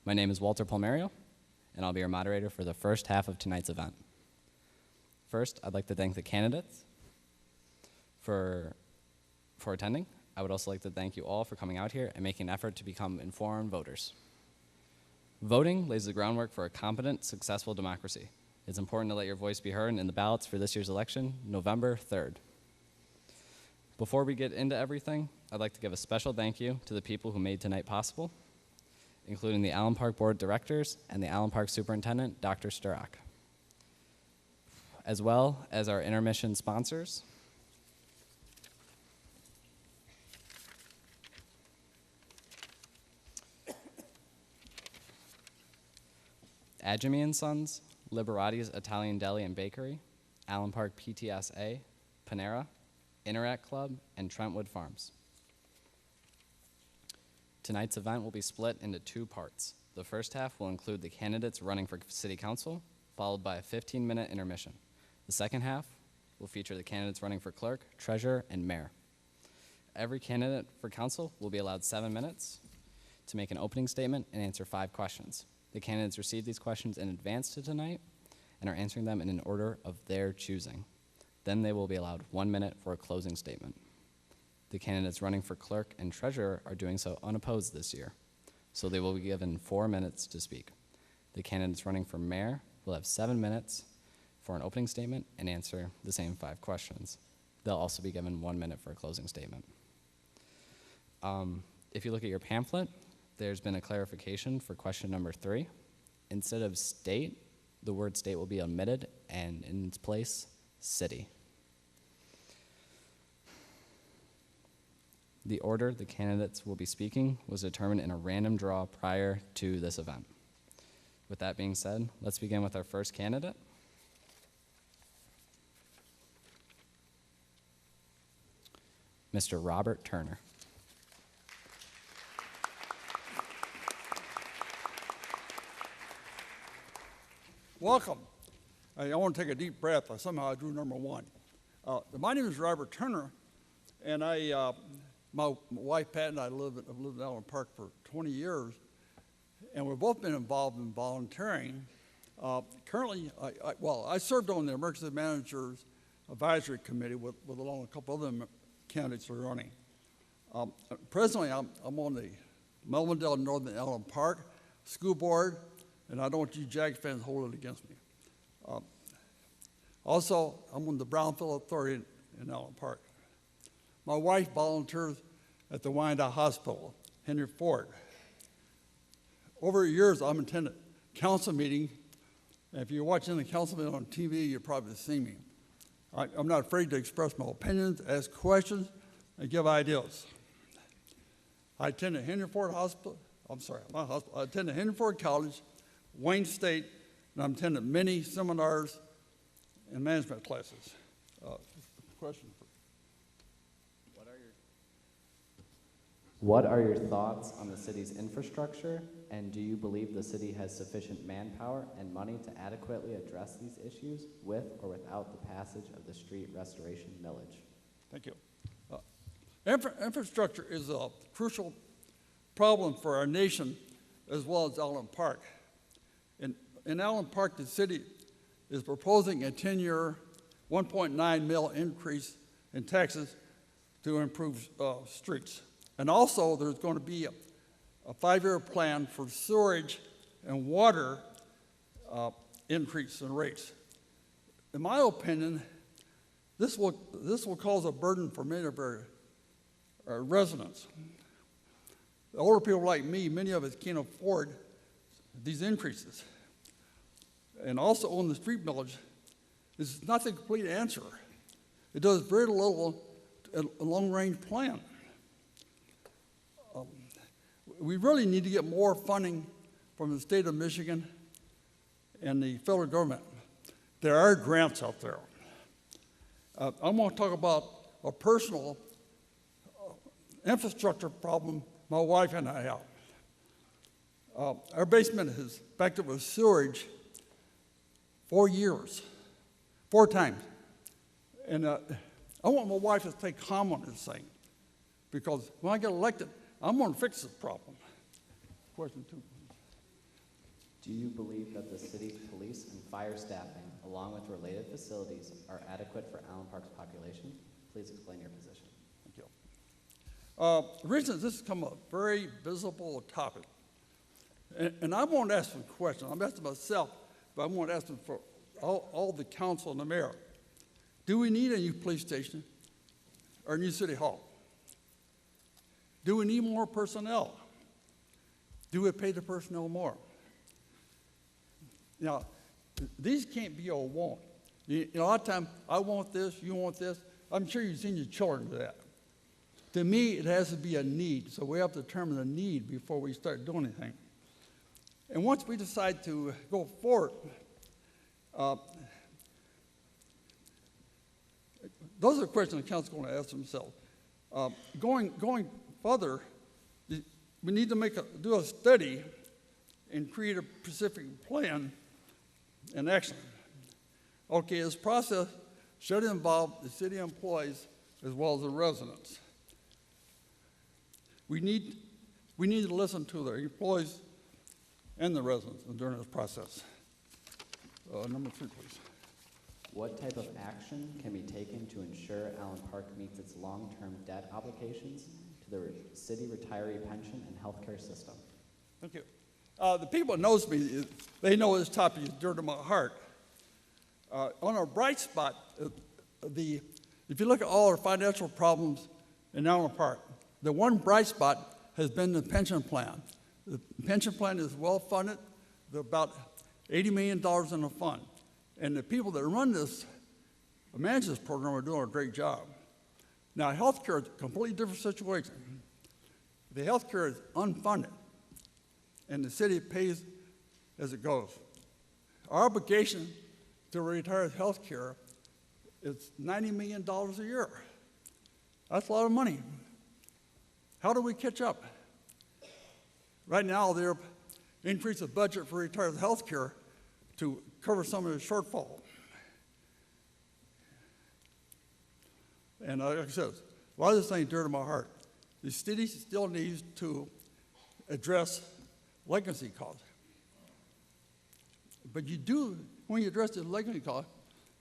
My name is Walter Palmerio, and I'll be your moderator for the first half of tonight's event. First, I'd like to thank the candidates for attending. I would also like to thank you all for coming out here and making an effort to become informed voters. Voting lays the groundwork for a competent, successful democracy. It's important to let your voice be heard in the ballots for this year's election, November 3rd. Before we get into everything, I'd like to give a special thank you to the people who made tonight possible, including the Allen Park Board of Directors and the Allen Park Superintendent, Dr. Sturak, as well as our intermission sponsors, Adjemi & Sons, Liberati's Italian Deli and Bakery, Allen Park PTSA, Panera, Interact Club, and Trentwood Farms. Tonight's event will be split into two parts. The first half will include the candidates running for City Council, followed by a 15-minute intermission. The second half will feature the candidates running for Clerk, Treasurer, and Mayor. Every candidate for Council will be allowed 7 minutes to make an opening statement and answer 5 questions. The candidates received these questions in advance to tonight and are answering them in an order of their choosing. Then they will be allowed 1 minute for a closing statement. The candidates running for Clerk and Treasurer are doing so unopposed this year, so they will be given 4 minutes to speak. The candidates running for Mayor will have 7 minutes for an opening statement and answer the same 5 questions. They'll also be given 1 minute for a closing statement. If you look at your pamphlet, there's been a clarification for question number 3. Instead of state, the word state will be omitted, and in its place, city. The order the candidates will be speaking was determined in a random draw prior to this event. With that being said, let's begin with our first candidate. Mr. Robert Turner. Welcome. I want to take a deep breath. Somehow I drew number 1. My name is Robert Turner, and my wife Pat and I have lived in Allen Park for 20 years, and we've both been involved in volunteering. Currently, I served on the Emergency Managers Advisory Committee with along a couple other candidates who are running. Presently, I'm on the Melvindale Northern Allen Park School Board, and I don't want you Jags fans hold it against me. Also, I'm on the Brownfield Authority in Allen Park. My wife volunteers at the Wyandotte Hospital, Henry Ford. Over the years, I've attended council meetings, and if you're watching the council meeting on TV, you've probably seen me. I'm not afraid to express my opinions, ask questions, and give ideas. I attended Henry Ford Hospital, I attended Henry Ford College, Wayne State, and I've attended many seminars and management classes. Question. What are your thoughts on the city's infrastructure, and do you believe the city has sufficient manpower and money to adequately address these issues with or without the passage of the street restoration millage? Thank you. Infrastructure is a crucial problem for our nation as well as Allen Park. In Allen Park, the city is proposing a 10-year, $1.9 million increase in taxes to improve streets. And also, there's going to be a 5-year plan for sewerage and water increase in rates. In my opinion, this will cause a burden for many of our residents. The older people like me, many of us can't afford these increases. And also on the street millage, this is not the complete answer. It does very little a long-range plan. We really need to get more funding from the state of Michigan and the federal government. There are grants out there. I want to talk about a personal infrastructure problem my wife and I have. Our basement is backed up with sewage 4 years, 4 times. And I want my wife to stay calm on this thing, because when I get elected, I'm going to fix this problem. Question 2. Do you believe that the city's police and fire staffing, along with related facilities, are adequate for Allen Park's population? Please explain your position. Thank you. Recently, this has become a very visible topic. And I won't ask some questions. I'm asking myself, but I won't ask them for all the council and the mayor. Do we need a new police station or a new city hall? Do we need more personnel? Do we pay the personnel more? Now, these can't be all want. You know, a lot of times, I want this, you want this. I'm sure you've seen your children do that. To me, it has to be a need, so we have to determine the need before we start doing anything. And once we decide to go forward, those are the questions the council is going to ask themselves. Going further, we need to do a study and create a specific plan and action. Okay, this process should involve the city employees as well as the residents. We need to listen to the employees and the residents during this process. Number 3, please. What type of action can be taken to ensure Allen Park meets its long-term debt obligations to the city retiree pension and healthcare system? Thank you. The people that knows me, they know this topic is dear to my heart. On our bright spot, if you look at all our financial problems in Allen Park, the one bright spot has been the pension plan. The pension plan is well funded. There's about $80 million in the fund. And the people that run this, manage this program, are doing a great job. Now, healthcare is a completely different situation. The healthcare is unfunded, and the city pays as it goes. Our obligation to retire healthcare is $90 million a year. That's a lot of money. How do we catch up? Right now, they're increasing the budget for retired healthcare to cover some of the shortfall. And like I said, a lot of this thing dear to my heart. The city still needs to address legacy costs. But you do, when you address the legacy costs,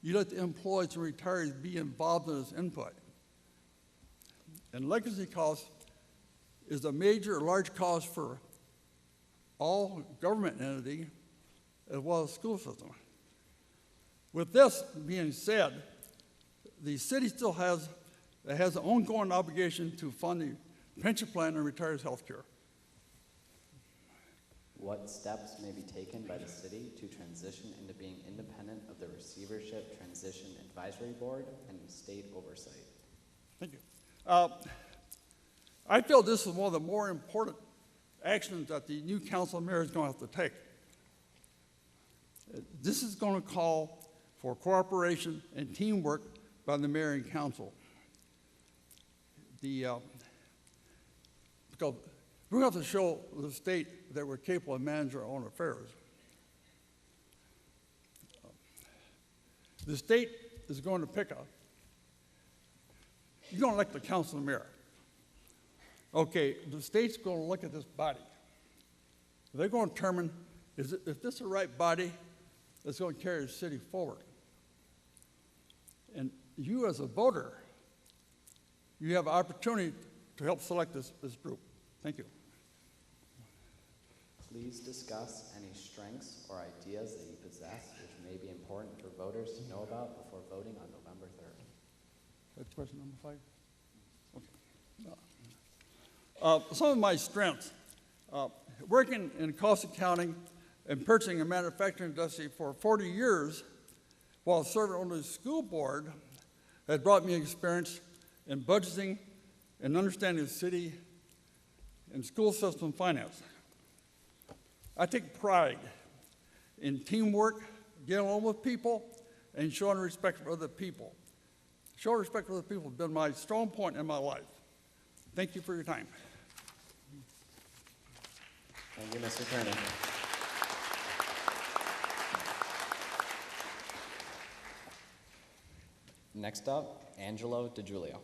you let the employees and retirees be involved in this input. And legacy costs is a major, large cost for all government entity as well as school system. With this being said, the city still has an ongoing obligation to fund the pension plan and retirees' health care. What steps may be taken by the city to transition into being independent of the Receivership Transition Advisory Board and state oversight? Thank you. I feel this is one of the more important actions that the new council mayor is going to have to take. This is going to call for cooperation and teamwork by the mayor and council. Because we have to show the state that we're capable of managing our own affairs. The state is going to you're going to elect the council and mayor. Okay, the state's going to look at this body. They're going to determine if this is the right body that's going to carry the city forward. And you as a voter, you have an opportunity to help select this group. Thank you. Please discuss any strengths or ideas that you possess which may be important for voters to know about before voting on November 3rd. That's question number 5. Okay. Some of my strengths, working in cost accounting and purchasing and manufacturing industry for 40 years while serving on the school board has brought me experience in budgeting and understanding the city and school system finance. I take pride in teamwork, getting along with people, and showing respect for other people. Showing respect for other people has been my strong point in my life. Thank you for your time. Thank you, Mr. Kernan. Next up, Angelo DiGiulio.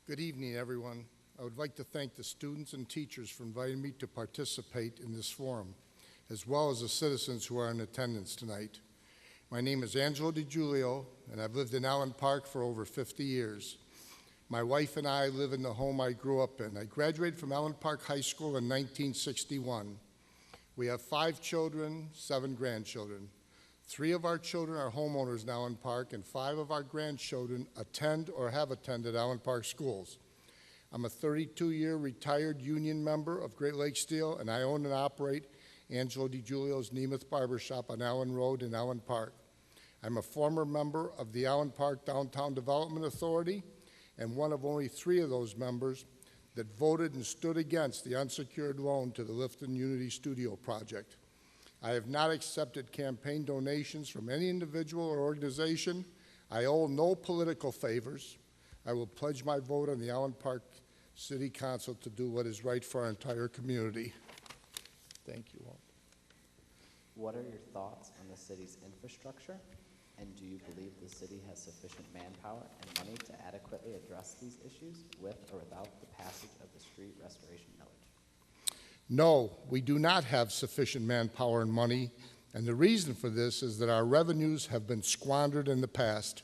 Good evening, everyone. I would like to thank the students and teachers for inviting me to participate in this forum, as well as the citizens who are in attendance tonight. My name is Angelo DiGiulio, and I've lived in Allen Park for over 50 years. My wife and I live in the home I grew up in. I graduated from Allen Park High School in 1961. We have 5 children, 7 grandchildren. 3 of our children are homeowners in Allen Park, and 5 of our grandchildren attend or have attended Allen Park schools. I'm a 32-year retired union member of Great Lakes Steel, and I own and operate Angelo DiGiulio's Nemeth Barbershop on Allen Road in Allen Park. I'm a former member of the Allen Park Downtown Development Authority, and one of only 3 of those members that voted and stood against the unsecured loan to the Lifton Unity Studio project. I have not accepted campaign donations from any individual or organization. I owe no political favors. I will pledge my vote on the Allen Park City Council to do what is right for our entire community. Thank you all. What are your thoughts on the city's infrastructure? And do you believe the city has sufficient manpower and money to adequately address these issues with or without the passage of the street restoration millage? No, we do not have sufficient manpower and money, and the reason for this is that our revenues have been squandered in the past.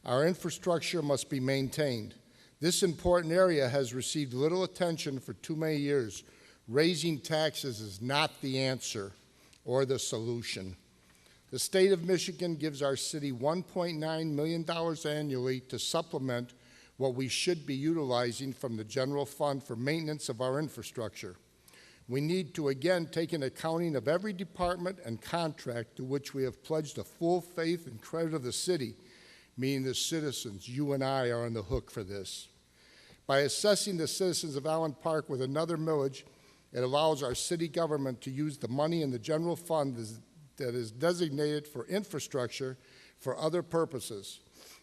Our infrastructure must be maintained. This important area has received little attention for too many years. Raising taxes is not the answer or the solution. The state of Michigan gives our city $1.9 million annually to supplement what we should be utilizing from the general fund for maintenance of our infrastructure. We need to again take an accounting of every department and contract to which we have pledged a full faith and credit of the city, meaning the citizens, you and I, are on the hook for this. By assessing the citizens of Allen Park with another millage, it allows our city government to use the money in the general fund that is designated for infrastructure for other purposes.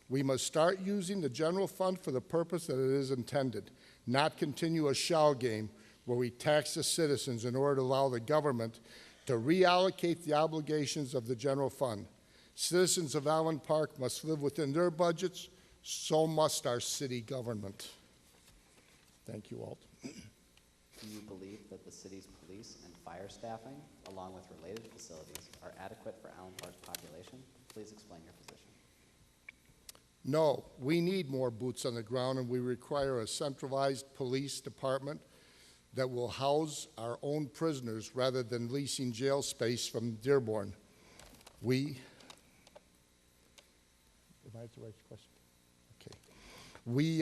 We must start using the general fund for the purpose that it is intended, not continue a shell game where we tax the citizens in order to allow the government to reallocate the obligations of the general fund. Citizens of Allen Park must live within their budgets, so must our city government. Thank you, Walt. Do you believe that the city's police and fire staffing, along with related facilities, are adequate for Allen Park's population? Please explain your position. No, we need more boots on the ground, and we require a centralized police department that will house our own prisoners rather than leasing jail space from Dearborn. Am I at the right question? Okay. We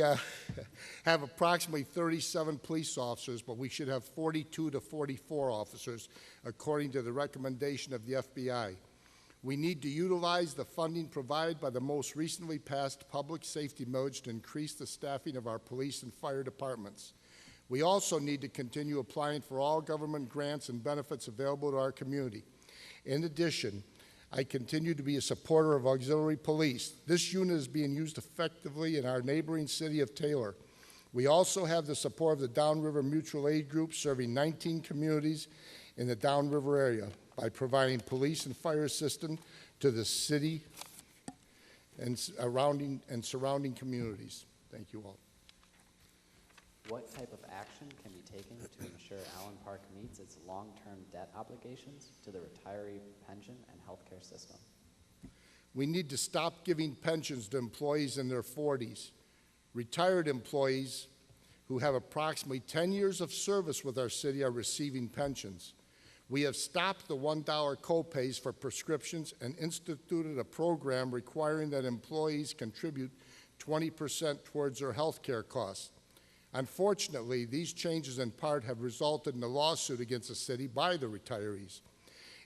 have approximately 37 police officers, but we should have 42 to 44 officers, according to the recommendation of the FBI. We need to utilize the funding provided by the most recently passed public safety millage to increase the staffing of our police and fire departments. We also need to continue applying for all government grants and benefits available to our community. In addition, I continue to be a supporter of auxiliary police. This unit is being used effectively in our neighboring city of Taylor. We also have the support of the Downriver Mutual Aid Group, serving 19 communities in the Downriver area by providing police and fire assistance to the city and surrounding communities. Thank you all. What type of action can be taken to ensure Allen Park meets its long-term debt obligations to the retiree pension and healthcare system? We need to stop giving pensions to employees in their 40s. Retired employees who have approximately 10 years of service with our city are receiving pensions. We have stopped the $1 copays for prescriptions and instituted a program requiring that employees contribute 20% towards their health care costs. Unfortunately, these changes in part have resulted in a lawsuit against the city by the retirees.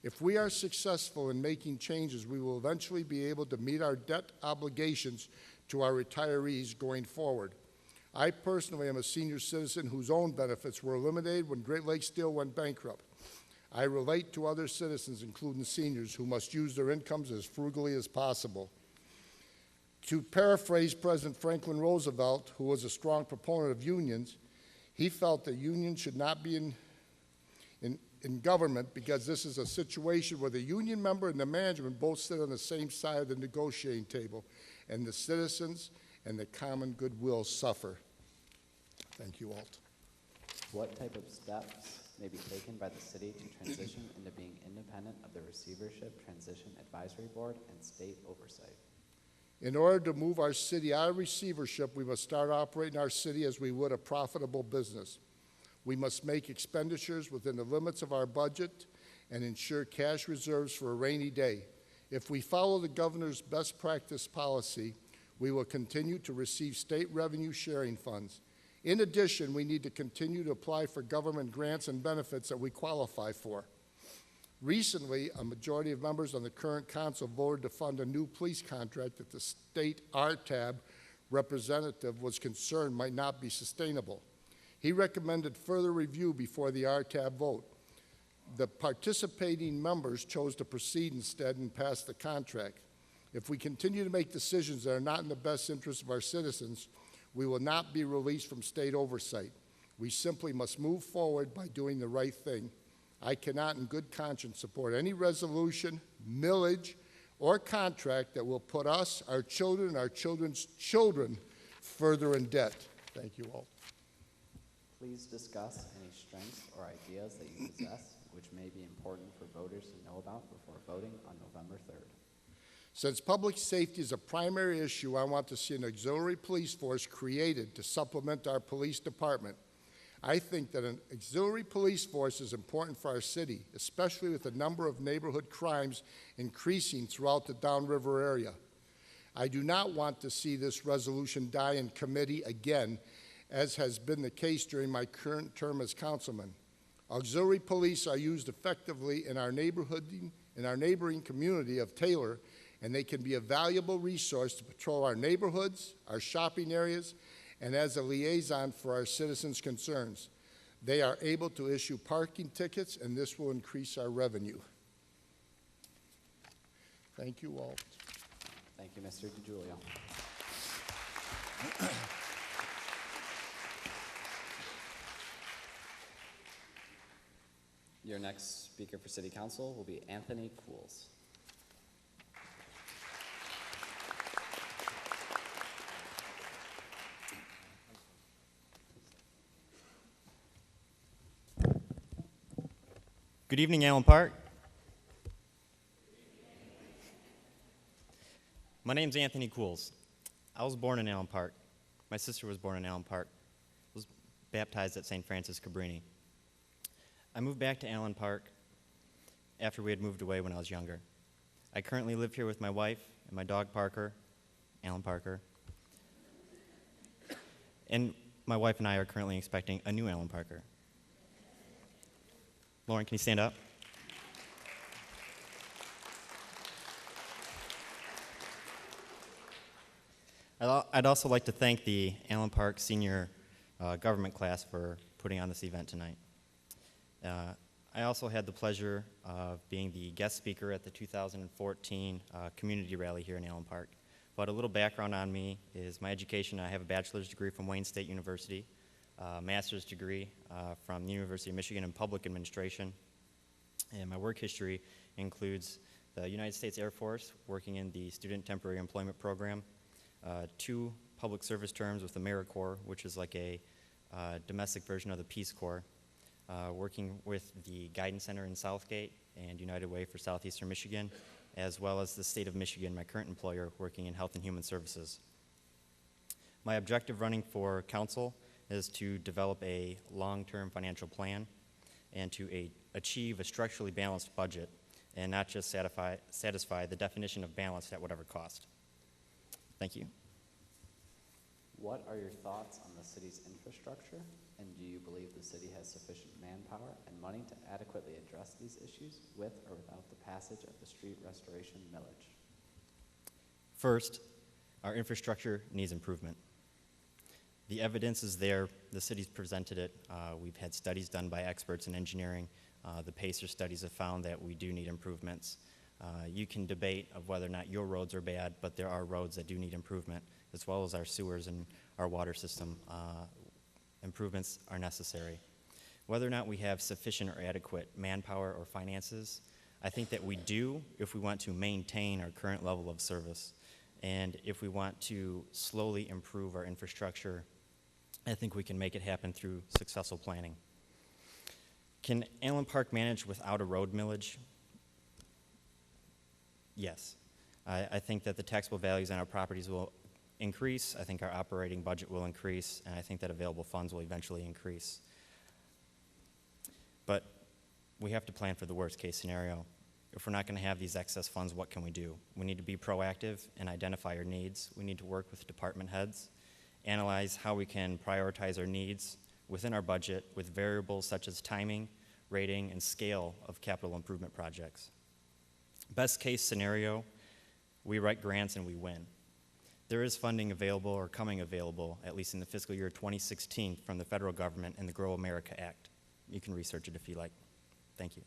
If we are successful in making changes, we will eventually be able to meet our debt obligations to our retirees going forward. I personally am a senior citizen whose own benefits were eliminated when Great Lakes Steel went bankrupt. I relate to other citizens, including seniors, who must use their incomes as frugally as possible. To paraphrase President Franklin Roosevelt, who was a strong proponent of unions, he felt that unions should not be in government because this is a situation where the union member and the management both sit on the same side of the negotiating table, and the citizens and the common goodwill suffer. Thank you, Walt. What type of steps may be taken by the city to transition into being independent of the Receivership Transition Advisory Board and state oversight? In order to move our city out of receivership, we must start operating our city as we would a profitable business. We must make expenditures within the limits of our budget and ensure cash reserves for a rainy day. If we follow the governor's best practice policy, we will continue to receive state revenue sharing funds. In addition, we need to continue to apply for government grants and benefits that we qualify for. Recently, a majority of members on the current council voted to fund a new police contract that the state RTAB representative was concerned might not be sustainable. He recommended further review before the RTAB vote. The participating members chose to proceed instead and pass the contract. If we continue to make decisions that are not in the best interest of our citizens, we will not be released from state oversight. We simply must move forward by doing the right thing. I cannot in good conscience support any resolution, millage, or contract that will put us, our children, and our children's children further in debt. Thank you all. Please discuss any strengths or ideas that you possess which may be important for voters to know about before voting on November 3rd. Since public safety is a primary issue, I want to see an auxiliary police force created to supplement our police department. I think that an auxiliary police force is important for our city, especially with the number of neighborhood crimes increasing throughout the downriver area. I do not want to see this resolution die in committee again, as has been the case during my current term as councilman. Auxiliary police are used effectively in our neighboring community of Taylor, and they can be a valuable resource to patrol our neighborhoods, our shopping areas, and as a liaison for our citizens' concerns. They are able to issue parking tickets, and this will increase our revenue. Thank you all. Thank you, Mr. DiGiulio. Your next speaker for City Council will be Anthony Cools. Good evening, Allen Park. My name's Anthony Cools. I was born in Allen Park. My sister was born in Allen Park. I was baptized at St. Francis Cabrini. I moved back to Allen Park after we had moved away when I was younger. I currently live here with my wife and my dog Parker, Allen Parker. And my wife and I are currently expecting a new Allen Parker. Lauren, can you stand up? I'd also like to thank the Allen Park Senior Government class for putting on this event tonight. I also had the pleasure of being the guest speaker at the 2014 community rally here in Allen Park. But a little background on me is my education. I have a bachelor's degree from Wayne State University, a master's degree from the University of Michigan in public administration, and my work history includes the United States Air Force, working in the Student Temporary Employment Program, 2 public service terms with the AmeriCorps, which is like a domestic version of the Peace Corps, working with the Guidance Center in Southgate and United Way for Southeastern Michigan, as well as the state of Michigan, my current employer, working in Health and Human Services. My objective running for council is to develop a long-term financial plan and to achieve a structurally balanced budget and not just satisfy the definition of balance at whatever cost. Thank you. What are your thoughts on the city's infrastructure, and do you believe the city has sufficient manpower and money to adequately address these issues with or without the passage of the street restoration millage? First, our infrastructure needs improvement. The evidence is there. The city's presented it. We've had studies done by experts in engineering. The PACER studies have found that we do need improvements. You can debate of whether or not your roads are bad, but there are roads that do need improvement, as well as our sewers and our water system. Improvements are necessary. Whether or not we have sufficient or adequate manpower or finances, I think that we do if we want to maintain our current level of service. And if we want to slowly improve our infrastructure I think we can make it happen through successful planning. Can Allen Park manage without a road millage? Yes. I think that the taxable values on our properties will increase. I think our operating budget will increase, and I think that available funds will eventually increase. But we have to plan for the worst-case scenario. If we're not going to have these excess funds, what can we do? We need to be proactive and identify our needs. We need to work with department heads, analyze how we can prioritize our needs within our budget with variables such as timing, rating, and scale of capital improvement projects. Best case scenario, we write grants and we win. There is funding available or coming available, at least in the fiscal year 2016, from the federal government and the Grow America Act. You can research it if you like. Thank you.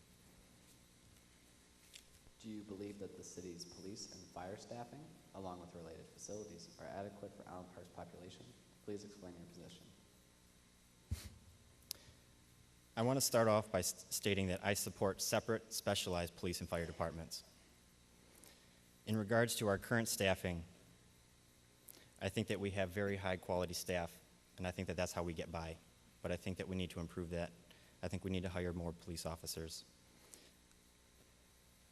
Do you believe that the city's police and fire staffing, along with related facilities, are adequate for Allen Park's population? Please explain your position. I want to start off by stating that I support separate, specialized police and fire departments. In regards to our current staffing, I think that we have very high-quality staff, and I think that that's how we get by. But I think that we need to improve that. I think we need to hire more police officers.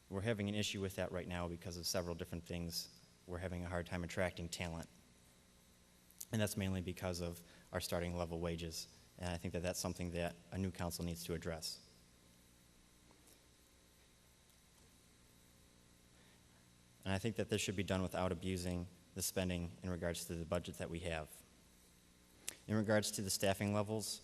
We're having an issue with that right now because of several different things. We're having a hard time attracting talent, and that's mainly because of our starting level wages. And I think that that's something that a new council needs to address. And I think that this should be done without abusing the spending in regards to the budget that we have. In regards to the staffing levels,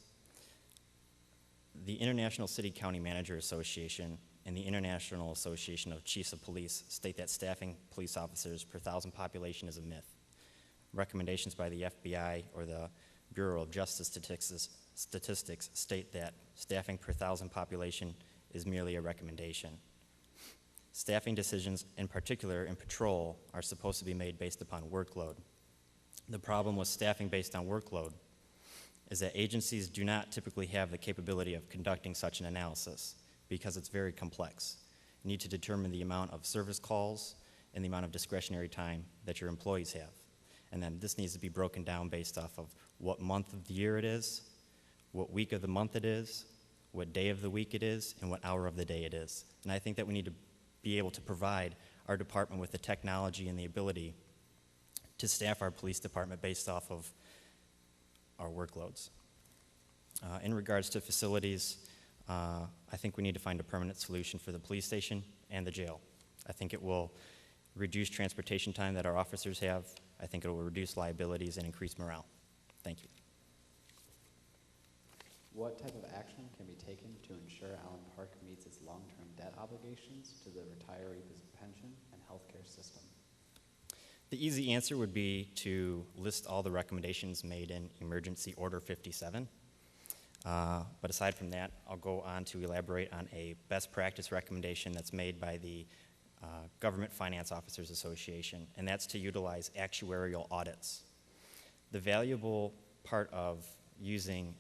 the International City County Manager Association and the International Association of Chiefs of Police state that staffing police officers per 1,000 population is a myth. Recommendations by the FBI or the Bureau of Justice Statistics state that staffing per 1,000 population is merely a recommendation. Staffing decisions, in particular in patrol, are supposed to be made based upon workload. The problem with staffing based on workload is that agencies do not typically have the capability of conducting such an analysis because it's very complex. You need to determine the amount of service calls and the amount of discretionary time that your employees have. And then this needs to be broken down based off of what month of the year it is, what week of the month it is, what day of the week it is, and what hour of the day it is. And I think that we need to be able to provide our department with the technology and the ability to staff our police department based off of our workloads. In regards to facilities, I think we need to find a permanent solution for the police station and the jail. I think it will reduce transportation time that our officers have. I think it will reduce liabilities and increase morale. Thank you. What type of action can be taken to ensure Allen Park meets its long-term debt obligations to the retiree pension and healthcare system? The easy answer would be to list all the recommendations made in Emergency Order 57. But aside from that, I'll go on to elaborate on a best practice recommendation that's made by the Government Finance Officers Association, and that's to utilize actuarial audits. The valuable part of using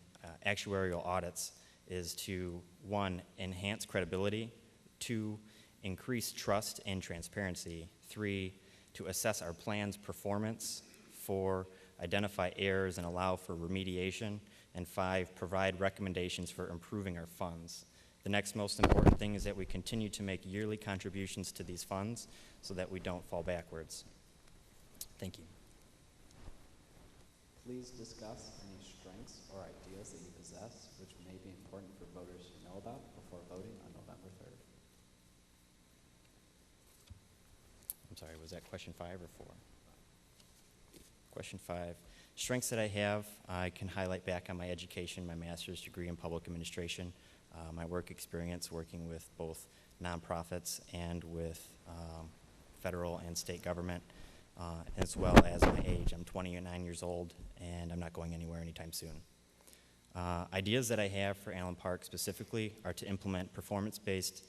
actuarial audits is to, 1, enhance credibility, 2, increase trust and transparency, 3, to assess our plan's performance, 4, identify errors and allow for remediation, and 5, provide recommendations for improving our funds. The next most important thing is that we continue to make yearly contributions to these funds so that we don't fall backwards. Thank you. Please discuss any strengths or ideas that you possess which may be important for voters to know about before voting on November 3rd. I'm sorry, was that question 5 or 4? Question 5. Strengths that I have, I can highlight back on my education, my master's degree in public administration, my work experience working with both nonprofits and with federal and state government, as well as my age. I'm 29 years old, and I'm not going anywhere anytime soon. Ideas that I have for Allen Park specifically are to implement performance-based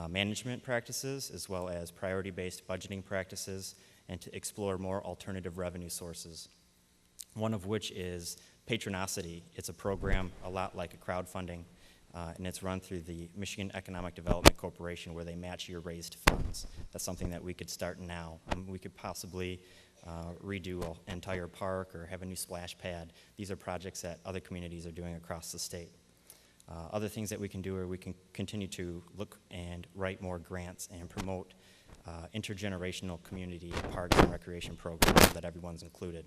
management practices, as well as priority-based budgeting practices, and to explore more alternative revenue sources. One of which is Patronosity. It's a program a lot like a crowdfunding, and it's run through the Michigan Economic Development Corporation, where they match your raised funds. That's something that we could start now. We could possibly redo an entire park or have a new splash pad. These are projects that other communities are doing across the state. Other things that we can do are we can continue to look and write more grants and promote intergenerational community parks and recreation programs so that everyone's included.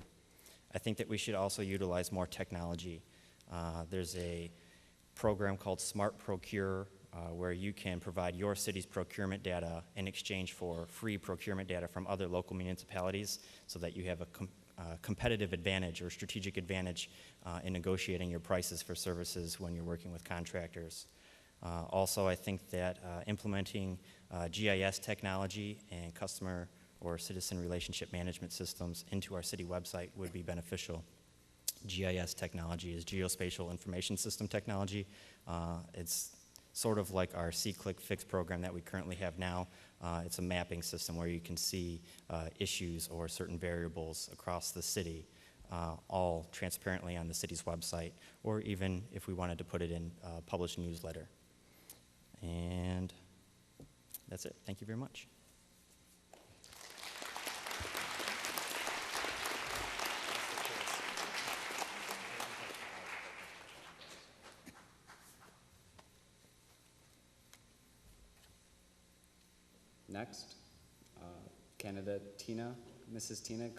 I think that we should also utilize more technology. There's a program called Smart Procure where you can provide your city's procurement data in exchange for free procurement data from other local municipalities so that you have a competitive advantage or strategic advantage in negotiating your prices for services when you're working with contractors. Also, I think that implementing GIS technology and customer or citizen relationship management systems into our city website would be beneficial. GIS technology is geospatial information system technology. It's sort of like our See-Click-Fix program that we currently have now. It's a mapping system where you can see issues or certain variables across the city, all transparently on the city's website, or even if we wanted to put it in a published newsletter. And that's it. Thank you very much. Next, candidate Mrs. Tina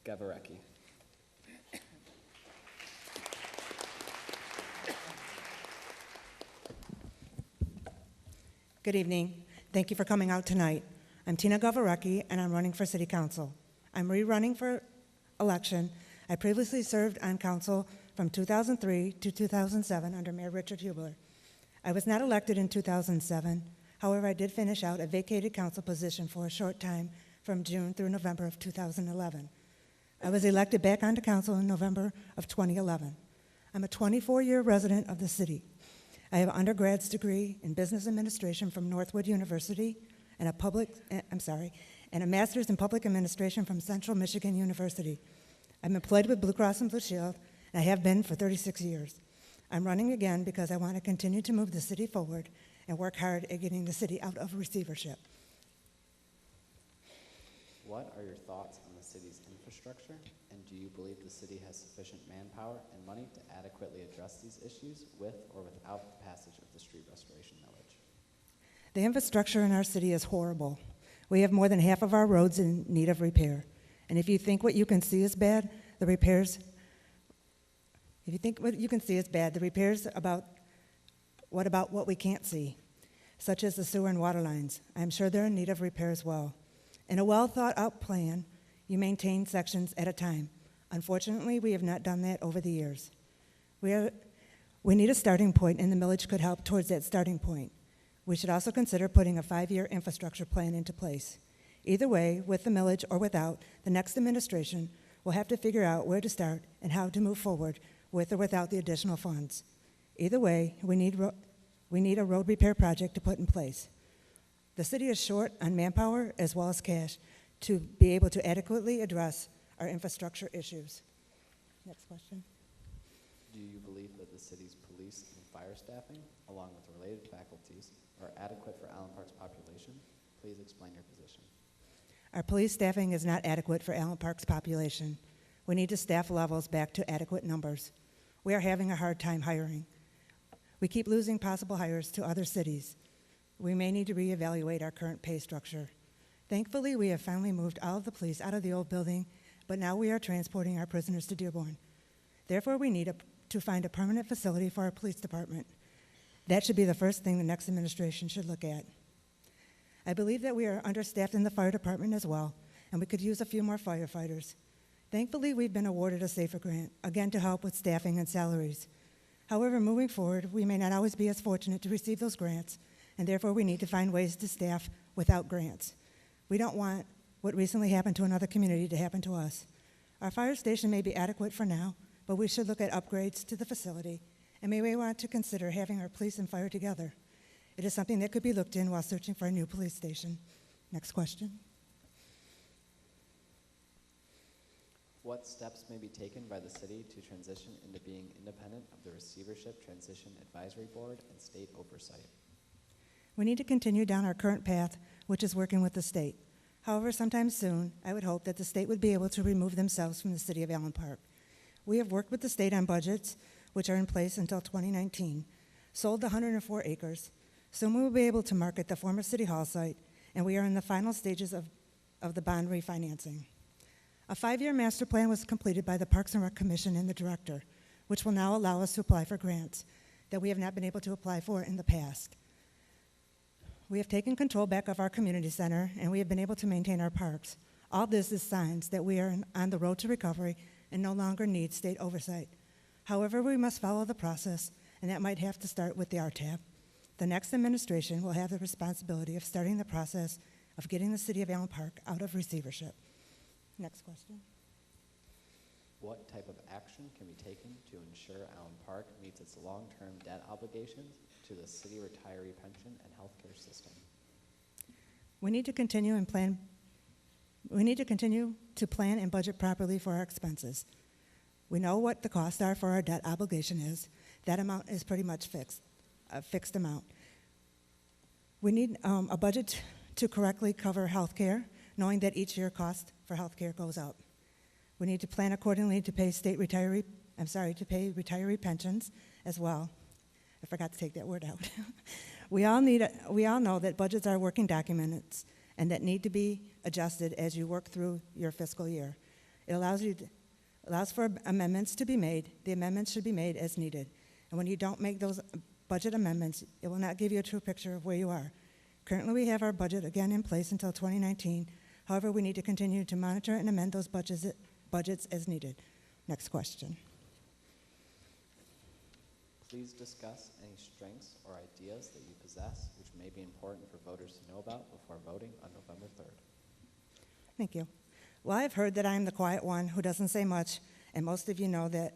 Gavarecki. Good evening. Thank you for coming out tonight. I'm Tina Gavarecki, and I'm running for City Council. I'm rerunning for election. I previously served on council from 2003 to 2007 under Mayor Richard Hubler. I was not elected in 2007. However, I did finish out a vacated council position for a short time from June through November of 2011. I was elected back onto council in November of 2011. I'm a 24-year resident of the city. I have an undergrad's degree in business administration from Northwood University and a master's in public administration from Central Michigan University. I'm employed with Blue Cross and Blue Shield, and I have been for 36 years. I'm running again because I want to continue to move the city forward and work hard at getting the city out of receivership. What are your thoughts on the city's infrastructure, and do you believe the city has sufficient manpower and money to adequately address these issues with or without the passage of the street restoration millage? The infrastructure in our city is horrible. We have more than half of our roads in need of repair. And if you think what you can see is bad, the repairs about what we can't see, such as the sewer and water lines. I'm sure they're in need of repair as well. In a well-thought-out plan, you maintain sections at a time. Unfortunately, we have not done that over the years. We need a starting point, and the millage could help towards that starting point. We should also consider putting a 5-year infrastructure plan into place. Either way, with the millage or without, the next administration will have to figure out where to start and how to move forward with or without the additional funds. Either way, we need a road repair project to put in place. The city is short on manpower as well as cash to be able to adequately address our infrastructure issues. Next question. Do you believe that the city's police and fire staffing, along with related faculties, are adequate for Allen Park's population? Please explain your position. Our police staffing is not adequate for Allen Park's population. We need to staff levels back to adequate numbers. We are having a hard time hiring. We keep losing possible hires to other cities. We may need to reevaluate our current pay structure. Thankfully, we have finally moved all of the police out of the old building, but now we are transporting our prisoners to Dearborn. Therefore, we need to find a permanent facility for our police department. That should be the first thing the next administration should look at. I believe that we are understaffed in the fire department as well, and we could use a few more firefighters. Thankfully, we've been awarded a SAFER grant, again to help with staffing and salaries. However, moving forward, we may not always be as fortunate to receive those grants, and therefore we need to find ways to staff without grants. We don't want what recently happened to another community to happen to us. Our fire station may be adequate for now, but we should look at upgrades to the facility, and may we want to consider having our police and fire together. It is something that could be looked in while searching for a new police station. Next question. What steps may be taken by the city to transition into being independent of the Receivership Transition Advisory Board and state oversight? We need to continue down our current path, which is working with the state. However, sometime soon, I would hope that the state would be able to remove themselves from the city of Allen Park. We have worked with the state on budgets, which are in place until 2019, sold the 104 acres. Soon we will be able to market the former City Hall site, and we are in the final stages of the bond refinancing. A 5-year master plan was completed by the Parks and Rec Commission and the director, which will now allow us to apply for grants that we have not been able to apply for in the past. We have taken control back of our community center, and we have been able to maintain our parks. All this is signs that we are on the road to recovery and no longer need state oversight. However, we must follow the process, and that might have to start with the RTAB. The next administration will have the responsibility of starting the process of getting the city of Allen Park out of receivership. Next question. What type of action can be taken to ensure Allen Park meets its long-term debt obligations to the city retiree pension and healthcare system? We need to continue to plan and budget properly for our expenses. We know what the costs are for our debt obligation is. That amount is pretty much fixed, a fixed amount. We need a budget to correctly cover health care, knowing that each year cost for health care goes up. We need to plan accordingly to pay retiree pensions as well. I forgot to take that word out. We all know that budgets are working documents and that need to be adjusted as you work through your fiscal year. It allows for amendments to be made. The amendments should be made as needed. And when you don't make those budget amendments, it will not give you a true picture of where you are. Currently, we have our budget again in place until 2019. However, we need to continue to monitor and amend those budgets as needed. Next question. Please discuss any strengths or ideas that you possess which may be important for voters to know about before voting on November 3rd. Thank you. Well, I've heard that I'm the quiet one who doesn't say much, and most of you know that,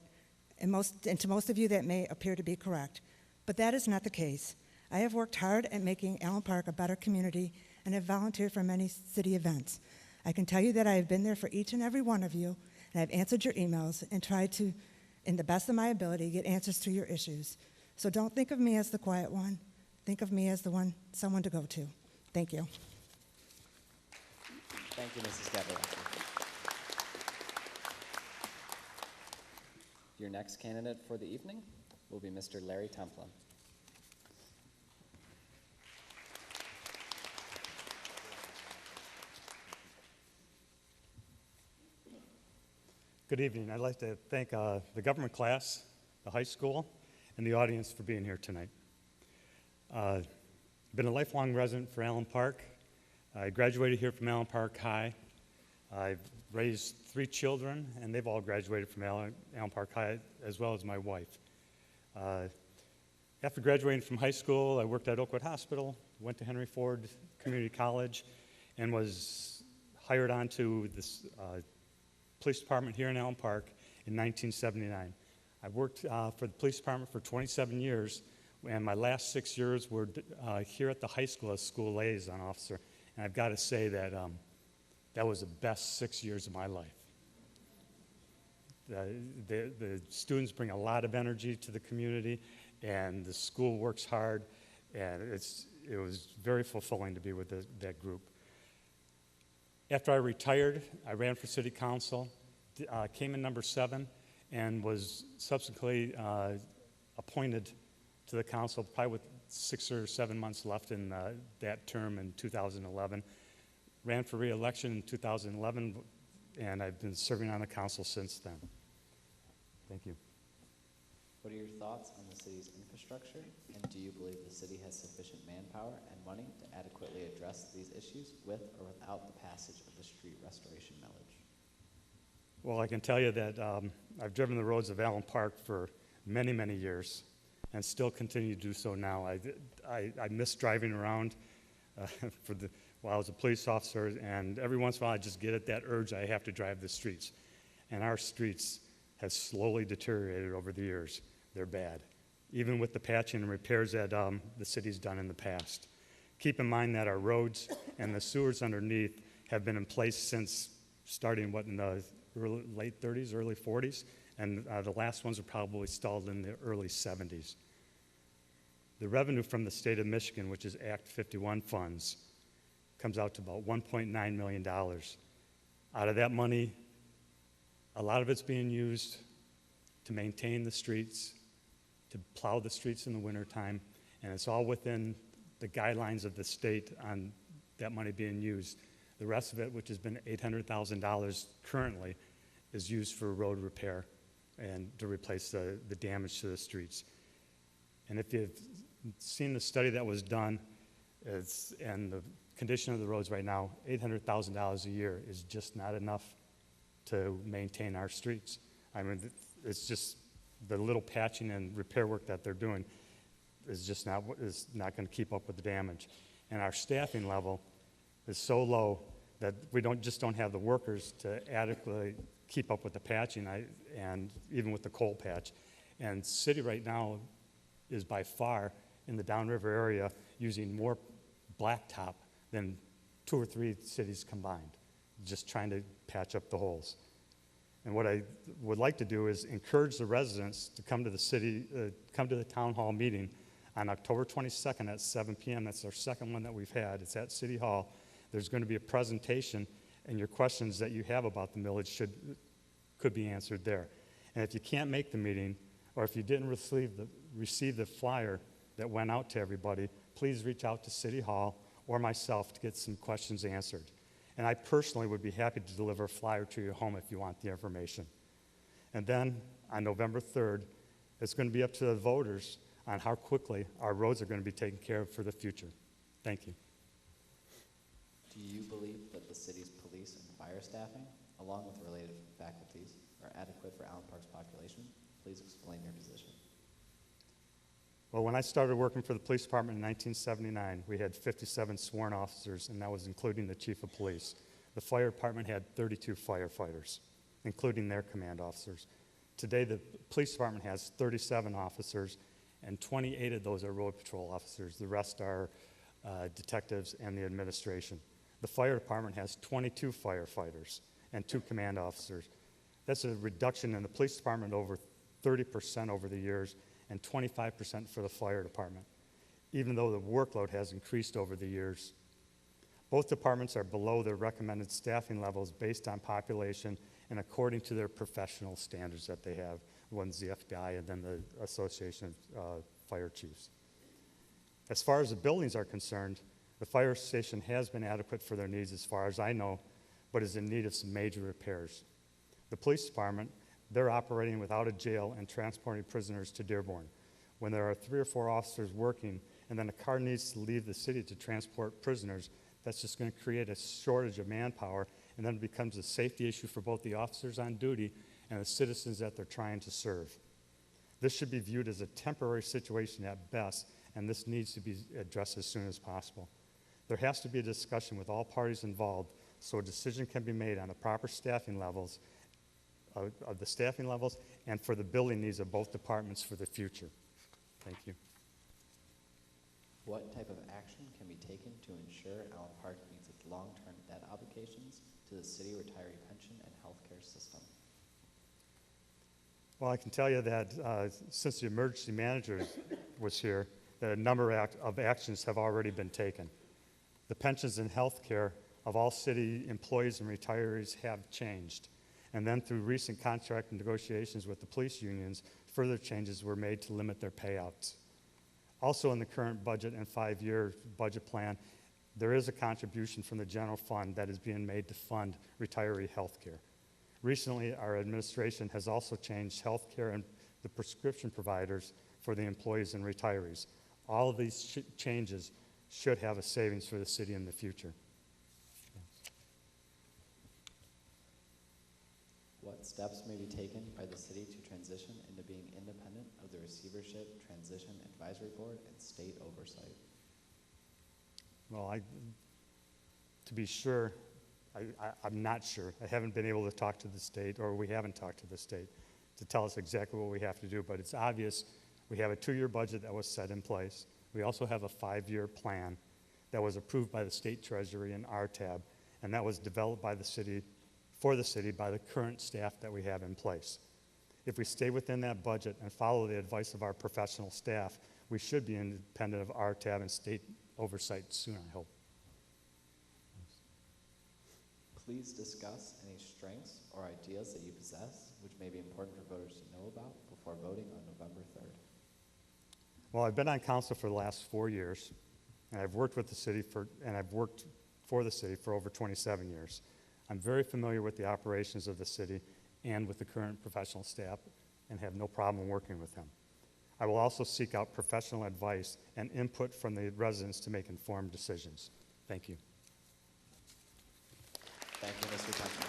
and to most of you that may appear to be correct. But that is not the case. I have worked hard at making Allen Park a better community and have volunteered for many city events. I can tell you that I have been there for each and every one of you, and I've answered your emails and tried to, in the best of my ability, get answers to your issues. So don't think of me as the quiet one. Think of me as someone to go to. Thank you. Thank you, Mrs. Gabrielski. Your next candidate for the evening will be Mr. Larry Templin. Good evening. I'd like to thank the government class, the high school, and the audience for being here tonight. I've been a lifelong resident for Allen Park. I graduated here from Allen Park High. I've raised 3 children, and they've all graduated from Allen Park High, as well as my wife. After graduating from high school, I worked at Oakwood Hospital, went to Henry Ford Community College, and was hired onto this police department here in Allen Park in 1979. I worked for the police department for 27 years, and my last 6 years were here at the high school as school liaison officer. And I've got to say that that was the best 6 years of my life. The students bring a lot of energy to the community, and the school works hard, and it was very fulfilling to be with that group. After I retired, I ran for city council, came in number 7, and was subsequently appointed to the council, probably with 6 or 7 months left in that term in 2011. Ran for re-election in 2011, and I've been serving on the council since then. Thank you. What are your thoughts on the city's infrastructure, and do you believe the city has sufficient manpower and money to adequately address these issues with or without the passage of the street restoration millage? Well, I can tell you that I've driven the roads of Allen Park for many, many years, and still continue to do so now. I miss driving around while I was a police officer, and every once in a while I just get at that urge I have to drive the streets. And our streets have slowly deteriorated over the years. They're bad, even with the patching and repairs that the city's done in the past. Keep in mind that our roads and the sewers underneath have been in place since starting, in the late 30s, early 40s, and the last ones were probably installed in the early 70s. The revenue from the state of Michigan, which is Act 51 funds, comes out to about $1.9 million. Out of that money, a lot of it's being used to maintain the streets, to plow the streets in the wintertime, and it's all within the guidelines of the state on that money being used. The rest of it, which has been $800,000 currently, is used for road repair and to replace the damage to the streets. And if you've seen the study that was done, and the condition of the roads right now, $800,000 a year is just not enough to maintain our streets. I mean, it's just the little patching and repair work that they're doing is just not going to keep up with the damage. And our staffing level is so low that we don't have the workers to adequately keep up with the patching and even with the coal patch. And city right now is by far in the downriver area using more blacktop than 2 or 3 cities combined, just trying to patch up the holes. And what I would like to do is encourage the residents to come to the city, come to the town hall meeting on October 22nd at 7 p.m. That's our second one that we've had. It's at City Hall. There's going to be a presentation, and your questions that you have about the millage could be answered there. And if you can't make the meeting, or if you didn't receive the flyer that went out to everybody, please reach out to City Hall or myself to get some questions answered. And I personally would be happy to deliver a flyer to your home if you want the information. And then on November 3rd, it's going to be up to the voters on how quickly our roads are going to be taken care of for the future. Thank you. Do you believe that the city's police and fire staffing, along with related faculties, are adequate for Allen Park's population? Please explain your position. Well, when I started working for the police department in 1979, we had 57 sworn officers, and that was including the chief of police. The fire department had 32 firefighters, including their command officers. Today, the police department has 37 officers, and 28 of those are road patrol officers. The rest are detectives and the administration. The fire department has 22 firefighters and 2 command officers. That's a reduction in the police department over 30% over the years, and 25% for the fire department, even though the workload has increased over the years. Both departments are below their recommended staffing levels based on population and according to their professional standards that they have. One's the FBI and then the Association of Fire Chiefs. As far as the buildings are concerned, the fire station has been adequate for their needs as far as I know, but is in need of some major repairs. The police department, they're operating without a jail and transporting prisoners to Dearborn. When there are 3 or 4 officers working and then a car needs to leave the city to transport prisoners, that's just going to create a shortage of manpower, and then it becomes a safety issue for both the officers on duty and the citizens that they're trying to serve. This should be viewed as a temporary situation at best, and this needs to be addressed as soon as possible. There has to be a discussion with all parties involved so a decision can be made on the proper staffing levels of the staffing levels and for the building needs of both departments for the future. Thank you. What type of action can be taken to ensure Allen Park meets its long-term debt obligations to the city retiree pension and healthcare system? Well, I can tell you that since the emergency manager was here, that a number of actions have already been taken. The pensions and health care of all city employees and retirees have changed. And then through recent contract negotiations with the police unions, further changes were made to limit their payouts. Also in the current budget and 5-year budget plan, there is a contribution from the general fund that is being made to fund retiree health care. Recently, our administration has also changed health care and the prescription providers for the employees and retirees. All of these changes should have a savings for the city in the future. What steps may be taken by the city to transition into being independent of the Receivership Transition Advisory Board and state oversight? Well, to be sure, I'm not sure. I haven't been able to talk to the state, or we haven't talked to the state to tell us exactly what we have to do, but it's obvious we have a 2-year budget that was set in place. We also have a 5-year plan that was approved by the state treasury and RTAB, and that was developed by the city, for the city, by the current staff that we have in place. If we stay within that budget and follow the advice of our professional staff, we should be independent of RTAB and state oversight soon, I hope. please discuss any strengths or ideas that you possess which may be important for voters to know about before voting on November 3rd? Well, I've been on council for the last 4 years, and I've worked with the city I've worked for the city for over 27 years. I'm very familiar with the operations of the city and with the current professional staff and have no problem working with them. I will also seek out professional advice and input from the residents to make informed decisions. Thank you. Thank you, Mr. Pension.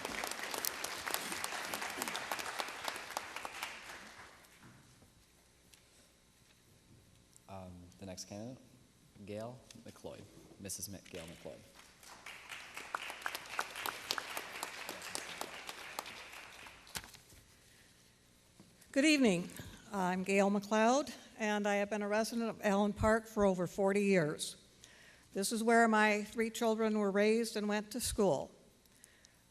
The next candidate, Gail McLeod, Mrs. Gail McLeod. Good evening. I'm Gail McLeod, and I have been a resident of Allen Park for over 40 years. This is where my 3 children were raised and went to school.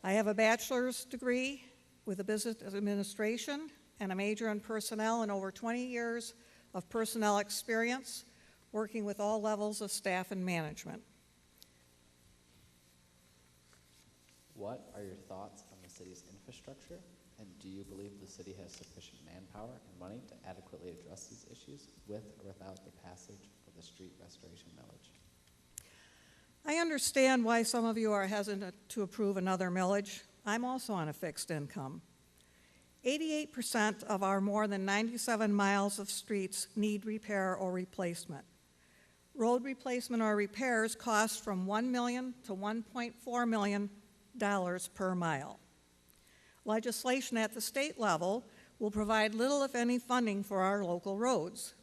I have a bachelor's degree with a business administration and a major in personnel and over 20 years of personnel experience working with all levels of staff and management. What are your thoughts on the city's infrastructure, and do you believe the city has sufficient manpower and money to adequately address these issues with or without the passage of the street restoration millage? I understand why some of you are hesitant to approve another millage. I'm also on a fixed income. 88% of our more than 97 miles of streets need repair or replacement. Road replacement or repairs cost from $1 million to $1.4 million per mile. Legislation at the state level will provide little, if any, funding for our local roads.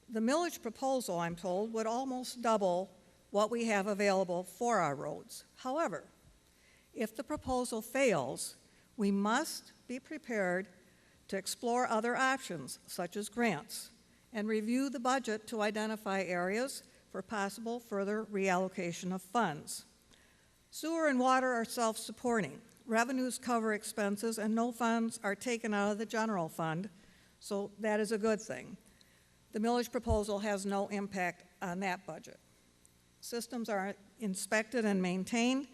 The millage proposal, I'm told, would almost double what we have available for our roads. However, if the proposal fails, we must be prepared to explore other options, such as grants, and review the budget to identify areas for possible further reallocation of funds. Sewer and water are self-supporting. Revenues cover expenses, and no funds are taken out of the general fund, so that is a good thing. The millage proposal has no impact on that budget. Systems are inspected and maintained,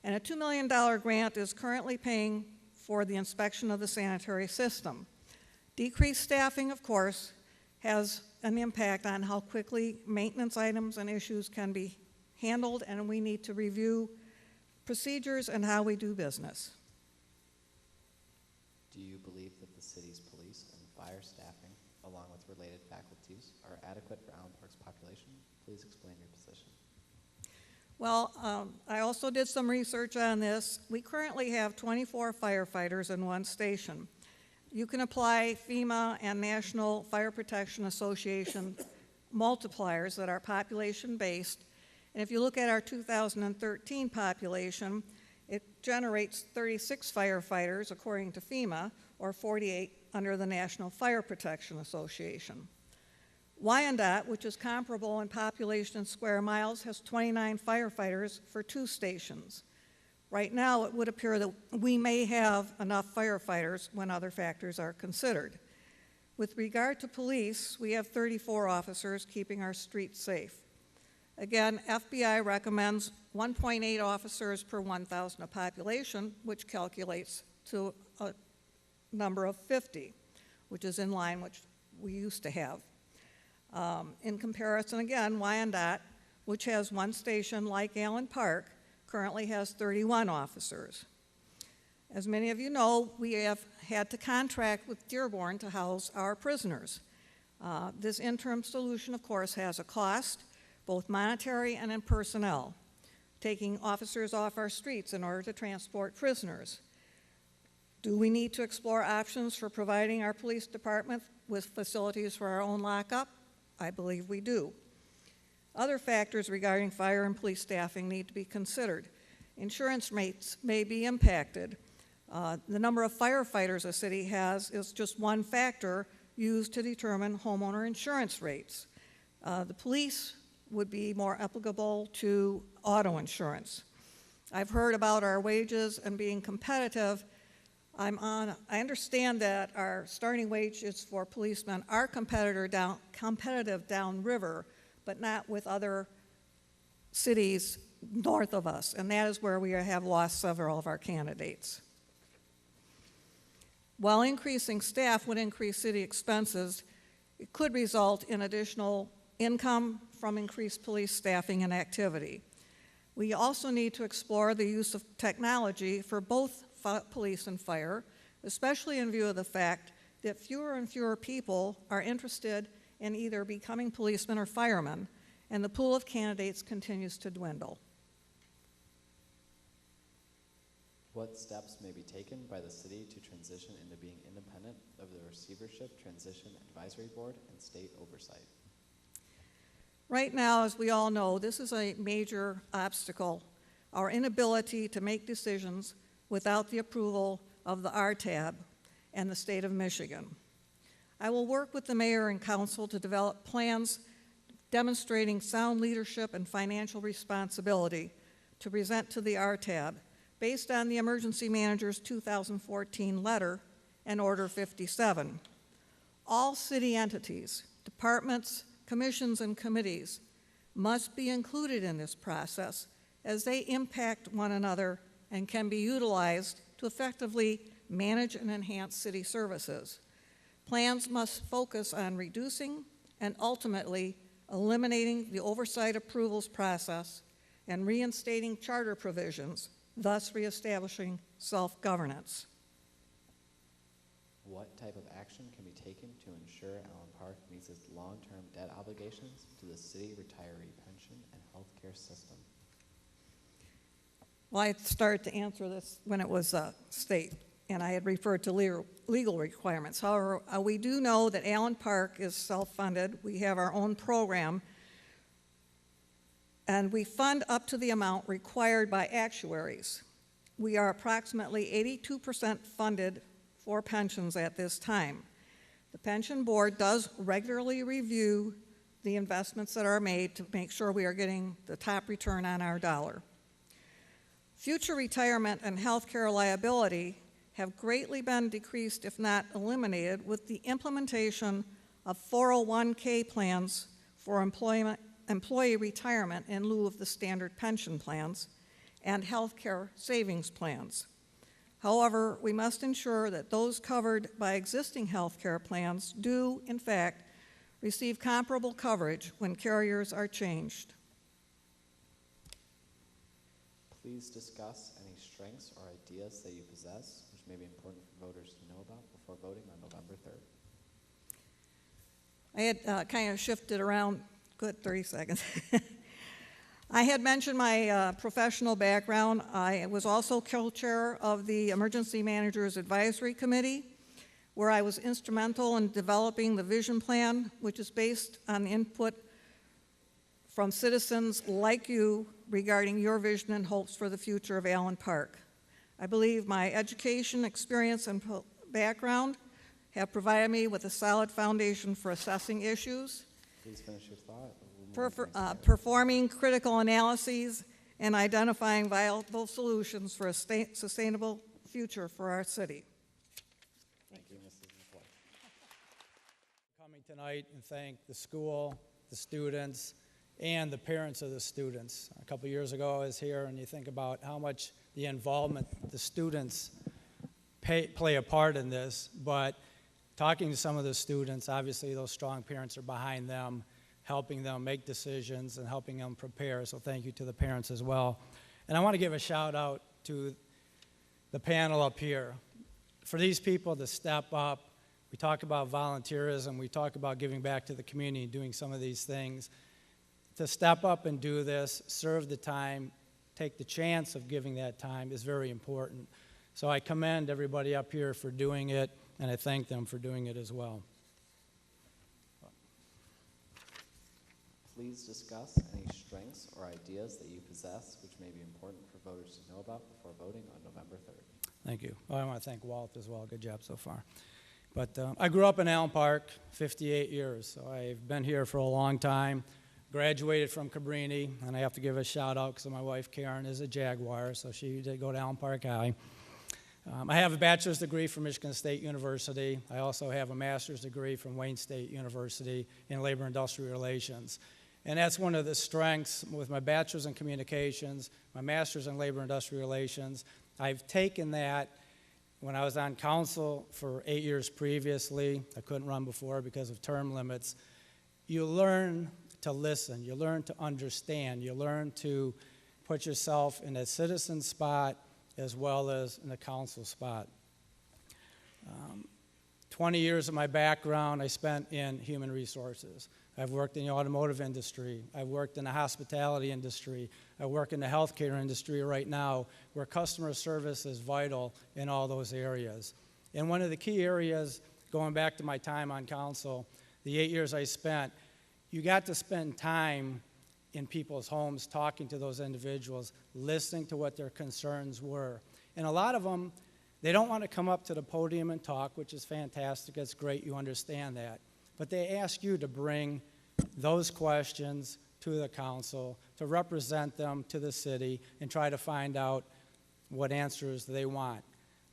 and a $2 million grant is currently paying for the inspection of the sanitary system. Decreased staffing, of course, has an impact on how quickly maintenance items and issues can be handled, and we need to review procedures and how we do business. Do you believe that the city's police and fire staffing, along with related faculties, are adequate for Allen Park's population? Please explain your position. Well, I also did some research on this. We currently have 24 firefighters in one station. You can apply FEMA and National Fire Protection Association multipliers that are population-based, and if you look at our 2013 population, it generates 36 firefighters, according to FEMA, or 48 under the National Fire Protection Association. Wyandotte, which is comparable in population and square miles, has 29 firefighters for 2 stations. Right now, it would appear that we may have enough firefighters when other factors are considered. With regard to police, we have 34 officers keeping our streets safe. Again, FBI recommends 1.8 officers per 1,000 of population, which calculates to a number of 50, which is in line with what we used to have. In comparison, again, Wyandotte, which has 1 station like Allen Park, currently has 31 officers. As many of you know, we have had to contract with Dearborn to house our prisoners. This interim solution, of course, has a cost, both monetary and in personnel, taking officers off our streets in order to transport prisoners. Do we need to explore options for providing our police department with facilities for our own lockup? I believe we do. Other factors regarding fire and police staffing need to be considered. Insurance rates may be impacted. The number of firefighters a city has is just one factor used to determine homeowner insurance rates. The police would be more applicable to auto insurance. I've heard about our wages and being competitive. I understand that our starting wages for policemen are competitive downriver, but not with other cities north of us, and that is where we have lost several of our candidates. While increasing staff would increase city expenses, it could result in additional income from increased police staffing and activity. We also need to explore the use of technology for both police and fire, especially in view of the fact that fewer and fewer people are interested in either becoming policemen or firemen, and the pool of candidates continues to dwindle. What steps may be taken by the city to transition into being independent of the Receivership Transition Advisory Board and state oversight? Right now, as we all know, this is a major obstacle, our inability to make decisions without the approval of the RTAB and the state of Michigan. I will work with the mayor and council to develop plans demonstrating sound leadership and financial responsibility to present to the RTAB based on the emergency manager's 2014 letter and Order 57. All city entities, departments, commissions, and committees must be included in this process as they impact one another and can be utilized to effectively manage and enhance city services. Plans must focus on reducing and ultimately eliminating the oversight approvals process and reinstating charter provisions, thus reestablishing self-governance. What type of action can be taken to ensure Allen Park meets its long-term debt obligations to the city retiree pension and healthcare system? Well, I started to answer this when it was state, and I had referred to legal requirements. However, we do know that Allen Park is self-funded. We have our own program, and we fund up to the amount required by actuaries. We are approximately 82% funded for pensions at this time. The pension board does regularly review the investments that are made to make sure we are getting the top return on our dollar. Future retirement and health care liability have greatly been decreased, if not eliminated, with the implementation of 401k plans for employee retirement in lieu of the standard pension plans and health care savings plans. However, we must ensure that those covered by existing health care plans do, in fact, receive comparable coverage when carriers are changed. Please discuss any strengths or ideas that you possess which may be important for voters to know about before voting on November 3rd. I had kind of shifted around, good 30 seconds. I had mentioned my professional background. I was also co-chair of the Emergency Managers Advisory Committee, where I was instrumental in developing the vision plan, which is based on input from citizens like you regarding your vision and hopes for the future of Allen Park. I believe my education, experience, and background have provided me with a solid foundation for assessing issues, Please finish your thought. performing critical analyses, and identifying viable solutions for a sustainable future for our city. Thank you, Mrs. McCoy. Coming tonight and thank the school, the students, and the parents of the students. A couple years ago I was here, and you think about how much the involvement the students play a part in this, but talking to some of the students, obviously those strong parents are behind them, helping them make decisions and helping them prepare, so thank you to the parents as well. And I want to give a shout out to the panel up here. For these people to step up, we talk about volunteerism, we talk about giving back to the community, doing some of these things. To step up and do this, serve the time, take the chance of giving that time is very important. So I commend everybody up here for doing it, and I thank them for doing it as well. Please discuss any strengths or ideas that you possess which may be important for voters to know about before voting on November 3rd. Thank you. Well, I want to thank Walt as well. Good job so far. But I grew up in Allen Park, 58 years, so I've been here for a long time. Graduated from Cabrini, and I have to give a shout out because my wife Karen is a Jaguar, so she did go to Allen Park High. I have a bachelor's degree from Michigan State University. I also have a master's degree from Wayne State University in labor industrial relations. And that's one of the strengths with my bachelor's in communications, my master's in labor and industrial relations. I've taken that when I was on council for 8 years previously. I couldn't run before because of term limits. You learn to listen. You learn to understand. You learn to put yourself in a citizen spot as well as in a council spot. 20 years of my background I spent in human resources. I've worked in the automotive industry. I've worked in the hospitality industry. I work in the healthcare industry right now, where customer service is vital in all those areas. And one of the key areas, going back to my time on council, the 8 years I spent, you got to spend time in people's homes talking to those individuals, listening to what their concerns were. And a lot of them, they don't want to come up to the podium and talk, which is fantastic. It's great. You understand that. But they ask you to bring those questions to the council, to represent them to the city, and try to find out what answers they want.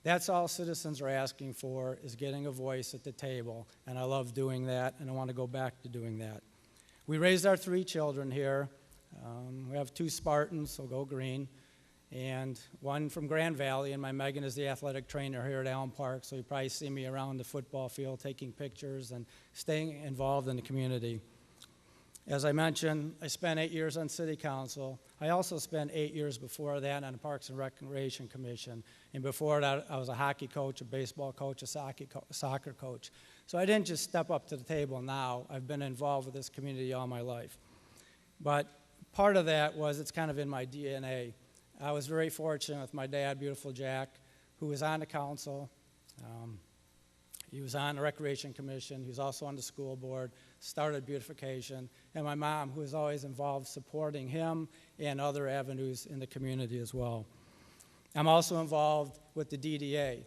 That's all citizens are asking for, is getting a voice at the table. And I love doing that, and I want to go back to doing that. We raised our 3 children here. We have 2 Spartans, so go green, and 1 from Grand Valley, and my Megan is the athletic trainer here at Allen Park, so you probably see me around the football field taking pictures and staying involved in the community. As I mentioned, I spent 8 years on city council. I also spent 8 years before that on the Parks and Recreation Commission, and before that I was a hockey coach, a baseball coach, a soccer coach. So I didn't just step up to the table now. I've been involved with this community all my life. But part of that was it's kind of in my DNA. I was very fortunate with my dad, beautiful Jack, who was on the council. He was on the Recreation Commission. He was also on the school board, started beautification. And my mom, who was always involved supporting him and other avenues in the community as well. I'm also involved with the DDA.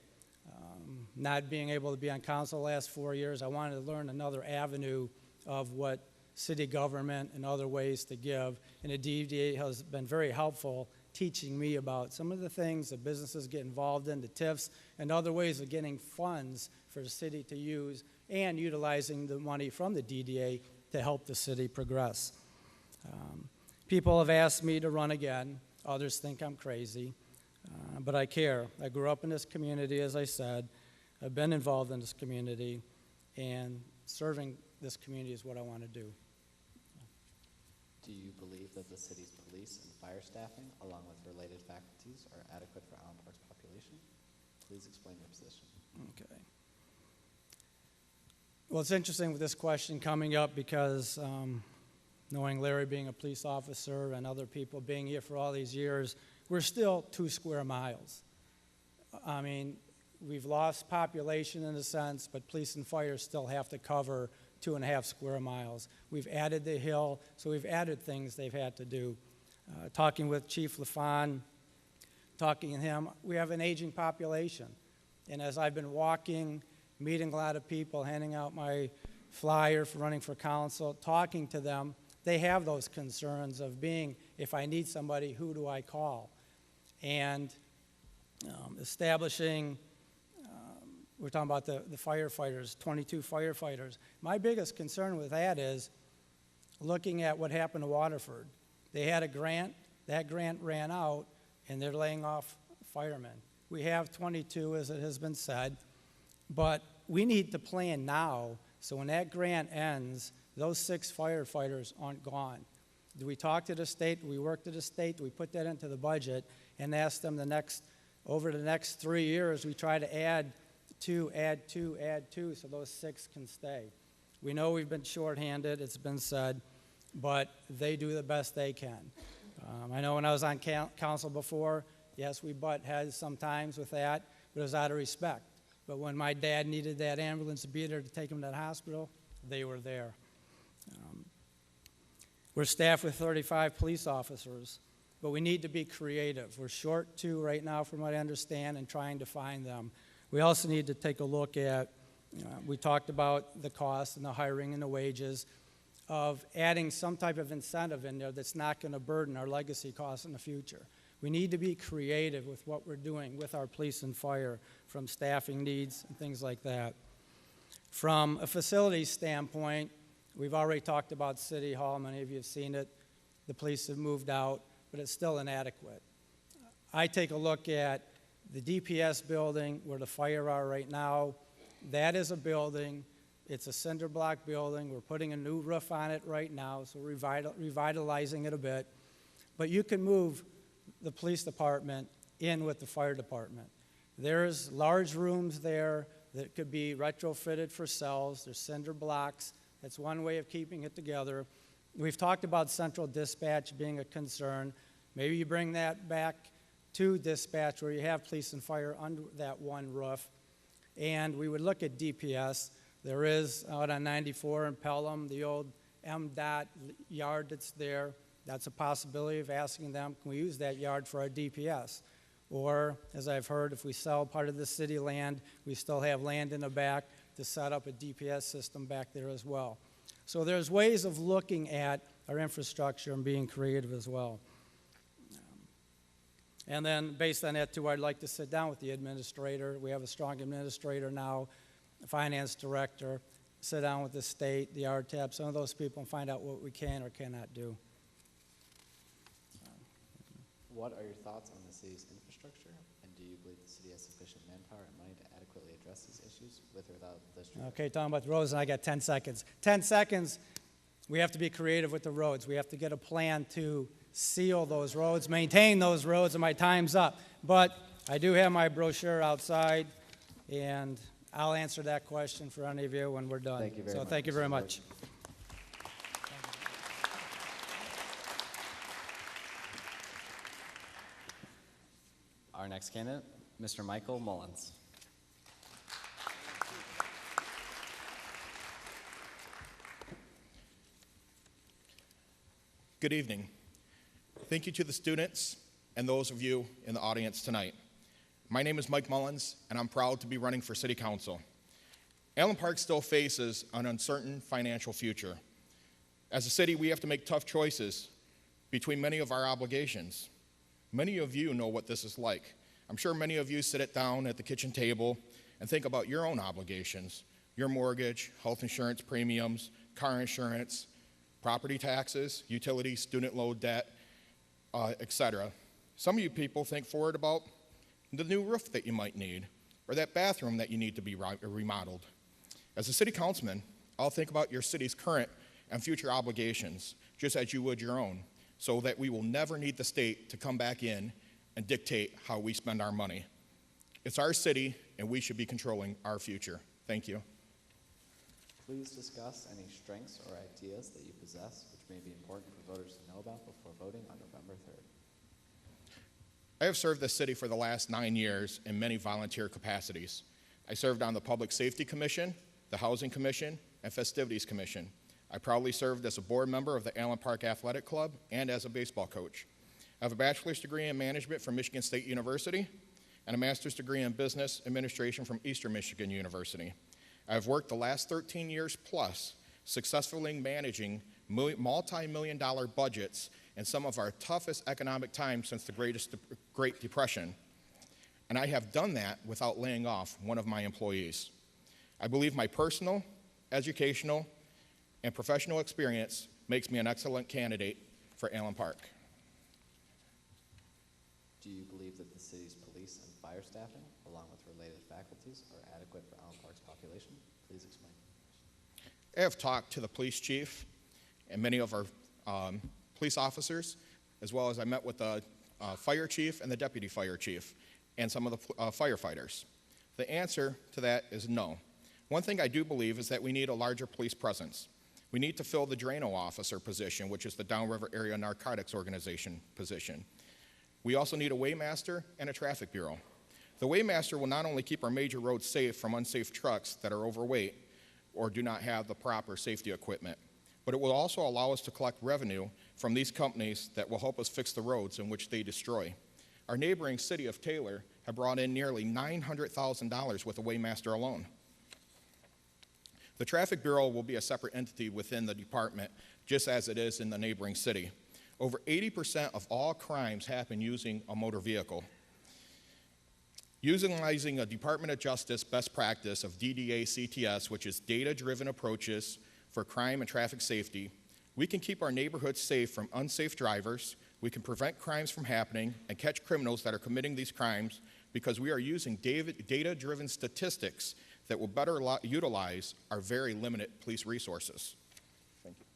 Not being able to be on council the last 4 years, I wanted to learn another avenue of what city government and other ways to give. And the DDA has been very helpful teaching me about some of the things that businesses get involved in, the TIFs, and other ways of getting funds for the city to use and utilizing the money from the DDA to help the city progress. People have asked me to run again. Others think I'm crazy, but I care. I grew up in this community, as I said. I've been involved in this community, and serving this community is what I want to do. Do you believe that the city's police and fire staffing, along with related faculties, are adequate for Allen Park's population? Please explain your position. Okay. Well, it's interesting with this question coming up because knowing Larry being a police officer and other people being here for all these years, we're still 2 square miles. I mean, we've lost population in a sense, but police and fire still have to cover 2.5 square miles. We've added the hill, so we've added things they've had to do. Talking with Chief LaFawn, talking to him, we have an aging population. And as I've been walking, meeting a lot of people, handing out my flyer for running for council, talking to them, they have those concerns of being, if I need somebody, who do I call? And establishing, we're talking about the firefighters, 22 firefighters. My biggest concern with that is looking at what happened to Waterford. They had a grant, that grant ran out, and they're laying off firemen. We have 22, as it has been said, but we need to plan now, so when that grant ends, those 6 firefighters aren't gone. Do we talk to the state? Do we work to the state? Do we put that into the budget and ask them over the next 3 years, we try to add 2, so those 6 can stay. We know we've been shorthanded, it's been said, but they do the best they can. I know when I was on council before, yes, we butt heads sometimes with that, but it was out of respect. But when my dad needed that ambulance to be there to take him to the hospital, they were there. We're staffed with 35 police officers, but we need to be creative. We're short 2 right now, from what I understand, and trying to find them. We also need to take a look at, we talked about the cost and the hiring and the wages, of adding some type of incentive in there that's not going to burden our legacy costs in the future. We need to be creative with what we're doing with our police and fire, from staffing needs and things like that. From a facilities standpoint, We've already talked about City Hall. Many of you have seen it. The police have moved out, but it's still inadequate. I take a look at the DPS building where the fire are right now. That is a building. It's a cinder block building. We're putting a new roof on it right now, so we're revitalizing it a bit. But you can move the police department in with the fire department. There's large rooms there that could be retrofitted for cells. There's cinder blocks. That's one way of keeping it together. We've talked about central dispatch being a concern. Maybe you bring that back to dispatch where you have police and fire under that one roof. And we would look at DPS. There is out on 94 in Pelham, the old MDOT yard that's there. That's a possibility of asking them, can we use that yard for our DPS? Or, as I've heard, if we sell part of the city land, we still have land in the back to set up a DPS system back there as well. So there's ways of looking at our infrastructure and being creative as well. And then based on that, too, I'd like to sit down with the administrator. We have a strong administrator now, a finance director, sit down with the state, the RTAP, some of those people, and find out what we can or cannot do. What are your thoughts on the city's infrastructure, and do you believe the city has sufficient manpower and money to adequately address these issues with or without the street? Okay, talking about the roads, and I got 10 seconds. 10 seconds, we have to be creative with the roads. We have to get a plan to seal those roads, maintain those roads, and my time's up. But I do have my brochure outside, and I'll answer that question for any of you when we're done. Thank you very so much, thank you very Mr. much. Our next candidate, Mr. Michael Mullins. Good evening. Thank you to the students and those of you in the audience tonight. My name is Mike Mullins, and I'm proud to be running for City Council. Allen Park still faces an uncertain financial future. As a city, we have to make tough choices between many of our obligations. Many of you know what this is like. I'm sure many of you sit down at the kitchen table and think about your own obligations, your mortgage, health insurance premiums, car insurance, property taxes, utilities, student loan debt, etc. Some of you people think forward about the new roof that you might need or that bathroom that you need to be remodeled. As a city councilman, I'll think about your city's current and future obligations, just as you would your own, so that we will never need the state to come back in and dictate how we spend our money. It's our city, and we should be controlling our future. Thank you. Please discuss any strengths or ideas that you possess which may be important for voters to know about before voting on November 3rd. I have served the city for the last 9 years in many volunteer capacities. I served on the Public Safety Commission, the Housing Commission, and Festivities Commission. I proudly served as a board member of the Allen Park Athletic Club and as a baseball coach. I have a bachelor's degree in management from Michigan State University and a master's degree in business administration from Eastern Michigan University. I have worked the last 13 years plus successfully managing multi-million-dollar budgets in some of our toughest economic times since the Great Depression. And I have done that without laying off one of my employees. I believe my personal, educational, and professional experience makes me an excellent candidate for Allen Park. Do you believe that the city's police and fire staffing, along with related faculties, are adequate for Allen Park's population? Please explain. I have talked to the police chief and many of our police officers, as well as I met with the fire chief and the deputy fire chief and some of the firefighters. The answer to that is no. One thing I do believe is that we need a larger police presence. We need to fill the Drano officer position, which is the Downriver Area Narcotics Organization position. We also need a weighmaster and a traffic bureau. The weighmaster will not only keep our major roads safe from unsafe trucks that are overweight or do not have the proper safety equipment, but it will also allow us to collect revenue from these companies that will help us fix the roads in which they destroy. Our neighboring city of Taylor have brought in nearly $900,000 with the weighmaster alone. The Traffic Bureau will be a separate entity within the department, just as it is in the neighboring city. Over 80% of all crimes happen using a motor vehicle. Utilizing a Department of Justice best practice of DDA-CTS, which is data-driven approaches for crime and traffic safety, we can keep our neighborhoods safe from unsafe drivers, we can prevent crimes from happening, and catch criminals that are committing these crimes because we are using data-driven statistics that will better utilize our very limited police resources. Thank you.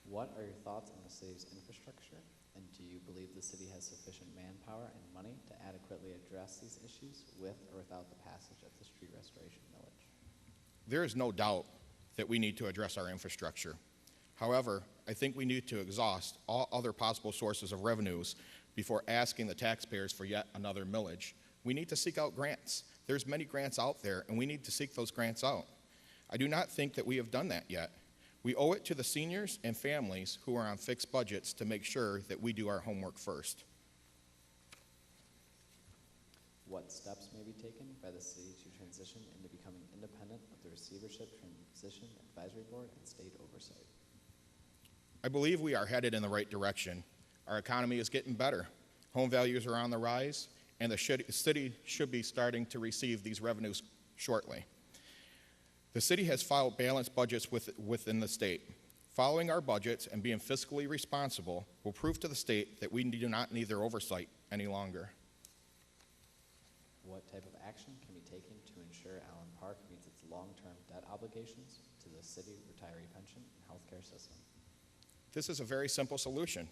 What are your thoughts on the city's infrastructure, and do you believe the city has sufficient manpower and money to adequately address these issues with or without the passage of the street restoration millage? There is no doubt that we need to address our infrastructure. However, I think we need to exhaust all other possible sources of revenues before asking the taxpayers for yet another millage. We need to seek out grants. There's many grants out there, and we need to seek those grants out. I do not think that we have done that yet. We owe it to the seniors and families who are on fixed budgets to make sure that we do our homework first. What steps may be taken by the city to transition into becoming independent of the Receivership Transition Advisory Board and state oversight? I believe we are headed in the right direction. Our economy is getting better. Home values are on the rise, and the city should be starting to receive these revenues shortly. The city has filed balanced budgets within the state. Following our budgets and being fiscally responsible will prove to the state that we do not need their oversight any longer. What type of action can be taken to ensure Allen Park meets its long-term debt obligations to the city retiree pension and healthcare system? This is a very simple solution.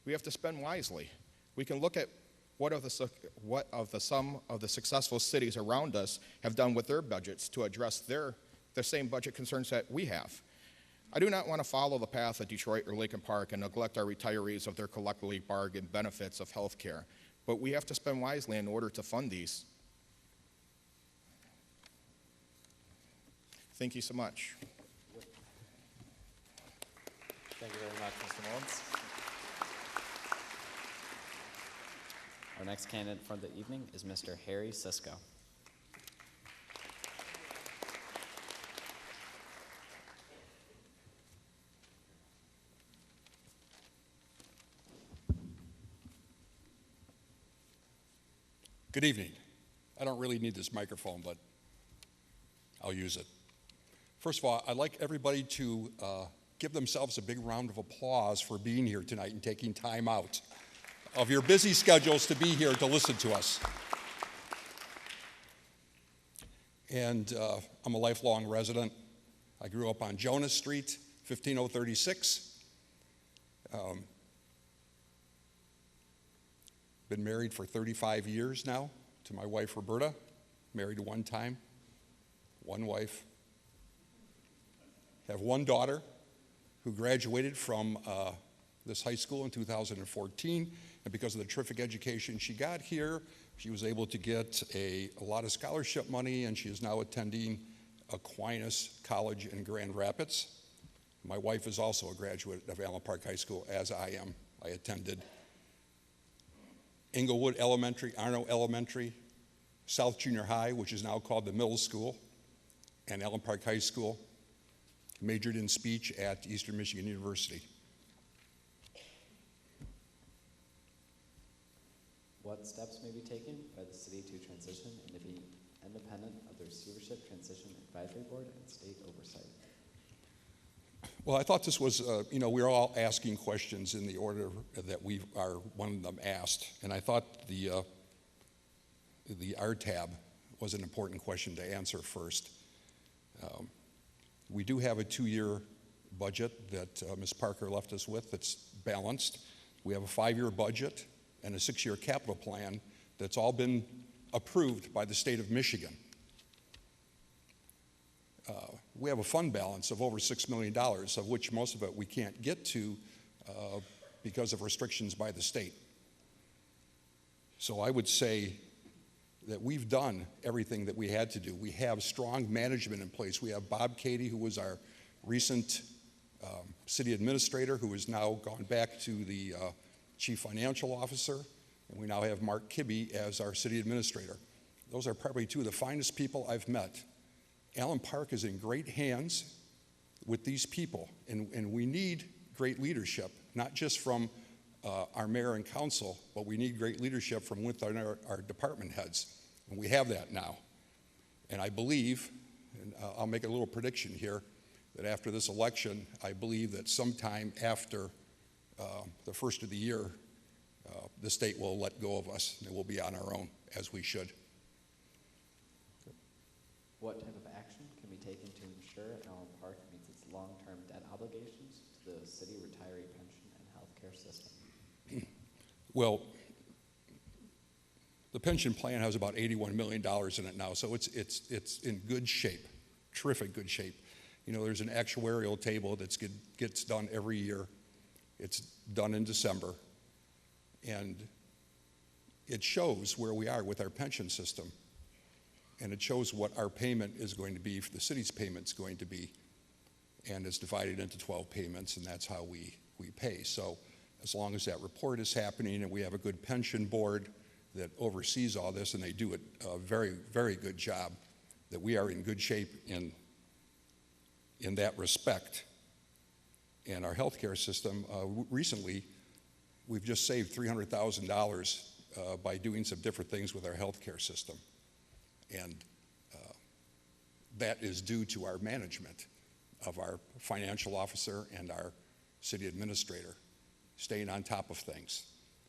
We have to spend wisely. We can look at what of the some of the successful cities around us have done with their budgets to address the same budget concerns that we have. I do not want to follow the path of Detroit or Lincoln Park and neglect our retirees of their collectively bargained benefits of health care, but we have to spend wisely in order to fund these. Thank you so much. Thank you very much, Mr. Mullins. Our next candidate for the evening is Mr. Harry Sisko. Good evening. I don't really need this microphone, but I'll use it. First of all, I'd like everybody to give themselves a big round of applause for being here tonight and taking time out of your busy schedules to be here to listen to us. And I'm a lifelong resident. I grew up on Jonas Street, 15036. Been married for 35 years now to my wife, Roberta. Married one time, one wife. Have one daughter who graduated from this high school in 2014, and because of the terrific education she got here, she was able to get a lot of scholarship money, and she is now attending Aquinas College in Grand Rapids. My wife is also a graduate of Allen Park High School, as I am. I attended Englewood Elementary, Arno Elementary, South Junior High, which is now called the middle school, and Allen Park High School. Majored in speech at Eastern Michigan University. What steps may be taken by the city to transition into being independent of the Receivership Transition Advisory Board and state oversight? Well, I thought this was, we're all asking questions in the order that we are one of them asked, and I thought the RTAB was an important question to answer first. We do have a 2-year budget that Ms. Parker left us with that's balanced. We have a 5-year budget and a 6-year capital plan that's all been approved by the state of Michigan. We have a fund balance of over $6 million, of which most of it we can't get to because of restrictions by the state. So I would say that we've done everything that we had to do. We have strong management in place. We have Bob Cady, who was our recent city administrator, who has now gone back to the chief financial officer, and we now have Mark Kibbe as our city administrator. Those are probably two of the finest people I've met. Allen Park is in great hands with these people, and we need great leadership, not just from our mayor and council, but we need great leadership from within our department heads, and we have that now. And I believe, and I'll make a little prediction here, that after this election, I believe that sometime after the first of the year, the state will let go of us and we'll be on our own, as we should. What type of action can be taken to ensure Allen Park meets its long-term debt obligations to the city retiree pension and healthcare system? Well, the pension plan has about $81 million in it now, so it's in good shape, terrific good shape. You know, there's an actuarial table that gets done every year. It's done in December, and it shows where we are with our pension system, and it shows what our payment is going to be, the city's payment's going to be, and it's divided into 12 payments, and that's how we pay. So as long as that report is happening and we have a good pension board that oversees all this, and they do a very, very good job, that we are in good shape in that respect. And our healthcare system, recently, we've just saved $300,000 by doing some different things with our healthcare system. And that is due to our management of our financial officer and our city administrator staying on top of things.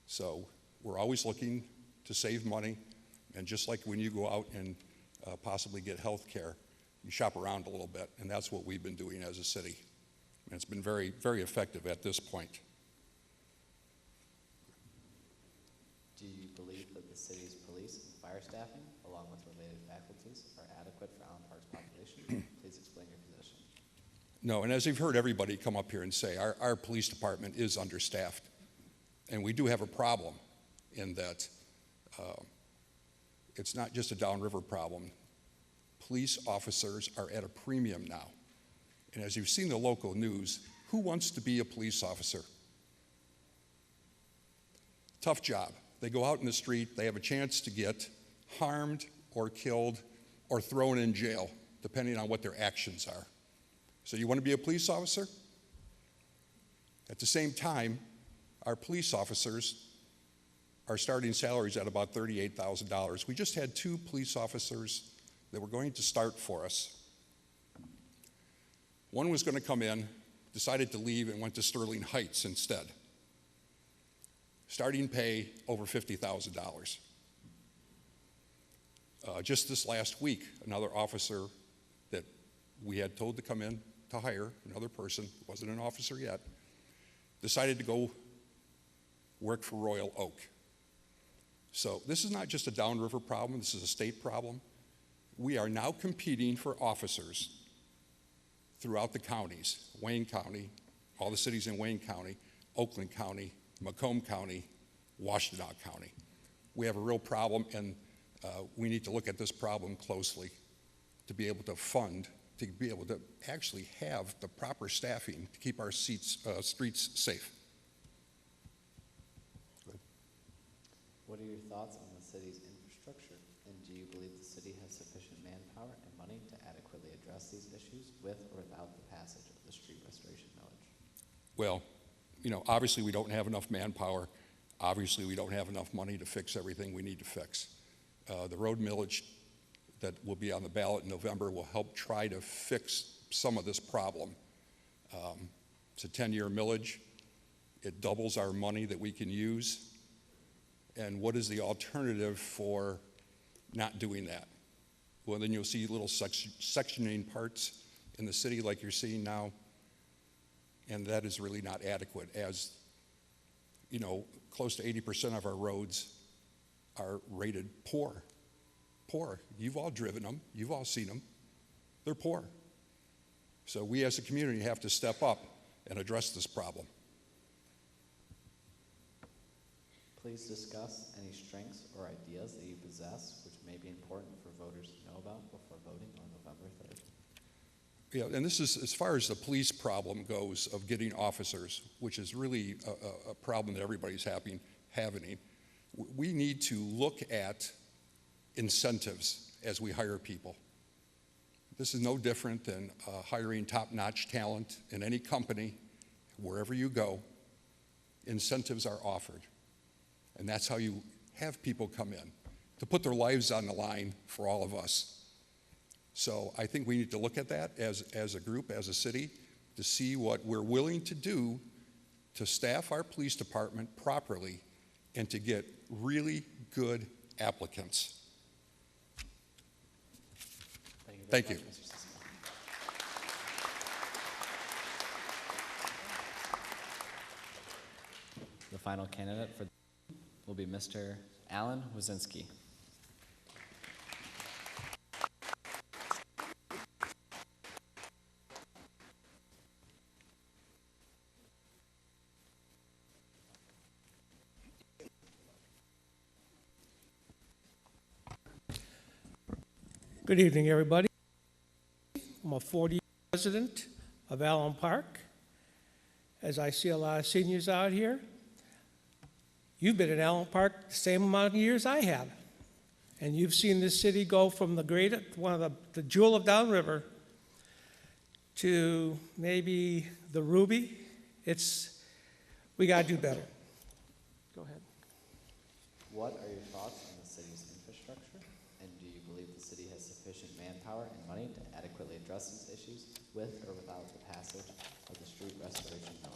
So we're always looking to save money, and just like when you go out and possibly get health care, you shop around a little bit, and that's what we've been doing as a city. And it's been very, very effective at this point. Do you believe that the city's police and fire staffing, along with related faculties, are adequate for Allen Park's population? Please explain your position. No, and as you've heard everybody come up here and say, our police department is understaffed. And we do have a problem in that it's not just a downriver problem. Police officers are at a premium now. And as you've seen the local news, who wants to be a police officer? Tough job. They go out in the street, they have a chance to get harmed or killed or thrown in jail, depending on what their actions are. So you want to be a police officer? At the same time, our police officers are starting salaries at about $38,000. We just had 2 police officers that were going to start for us. One was going to come in, decided to leave, and went to Sterling Heights instead. Starting pay over $50,000. Just this last week, another officer that we had told to come in to hire, another person, wasn't an officer yet, decided to go work for Royal Oak. So this is not just a downriver problem, this is a state problem. We are now competing for officers throughout the counties, Wayne County, all the cities in Wayne County, Oakland County, Macomb County, Washtenaw County. We have a real problem, and we need to look at this problem closely to be able to fund, to be able to actually have the proper staffing to keep our streets safe. What are your thoughts on the city's infrastructure, and do you believe the city has sufficient manpower and money to adequately address these issues with or without the passage of the street restoration millage? Well, you know, obviously we don't have enough manpower. Obviously we don't have enough money to fix everything we need to fix. The road millage that will be on the ballot in November will help try to fix some of this problem. It's a 10-year millage. It doubles our money that we can use. And what is the alternative for not doing that? Well, then you'll see little sectioning parts in the city like you're seeing now, and that is really not adequate, as, you know, close to 80% of our roads are rated poor. Poor. You've all driven them. You've all seen them. They're poor. So we as a community have to step up and address this problem. Please discuss any strengths or ideas that you possess which may be important for voters to know about before voting on November 3rd. Yeah, and this is as far as the police problem goes of getting officers, which is really a problem that everybody's having. We need to look at incentives as we hire people. This is no different than hiring top-notch talent in any company. Wherever you go, incentives are offered. And that's how you have people come in, to put their lives on the line for all of us. So I think we need to look at that as a group, as a city, to see what we're willing to do to staff our police department properly and to get really good applicants. Thank you. The final candidate for will be Mr. Alan Wazinski. Good evening, everybody. I'm a 40-year resident of Allen Park. As I see a lot of seniors out here, you've been in Allen Park the same amount of years I have. And you've seen this city go from one of the jewel of downriver to maybe the Ruby. We got to do better. Go ahead. What are your thoughts on the city's infrastructure? And do you believe the city has sufficient manpower and money to adequately address these issues with or without the passage of the street restoration bill?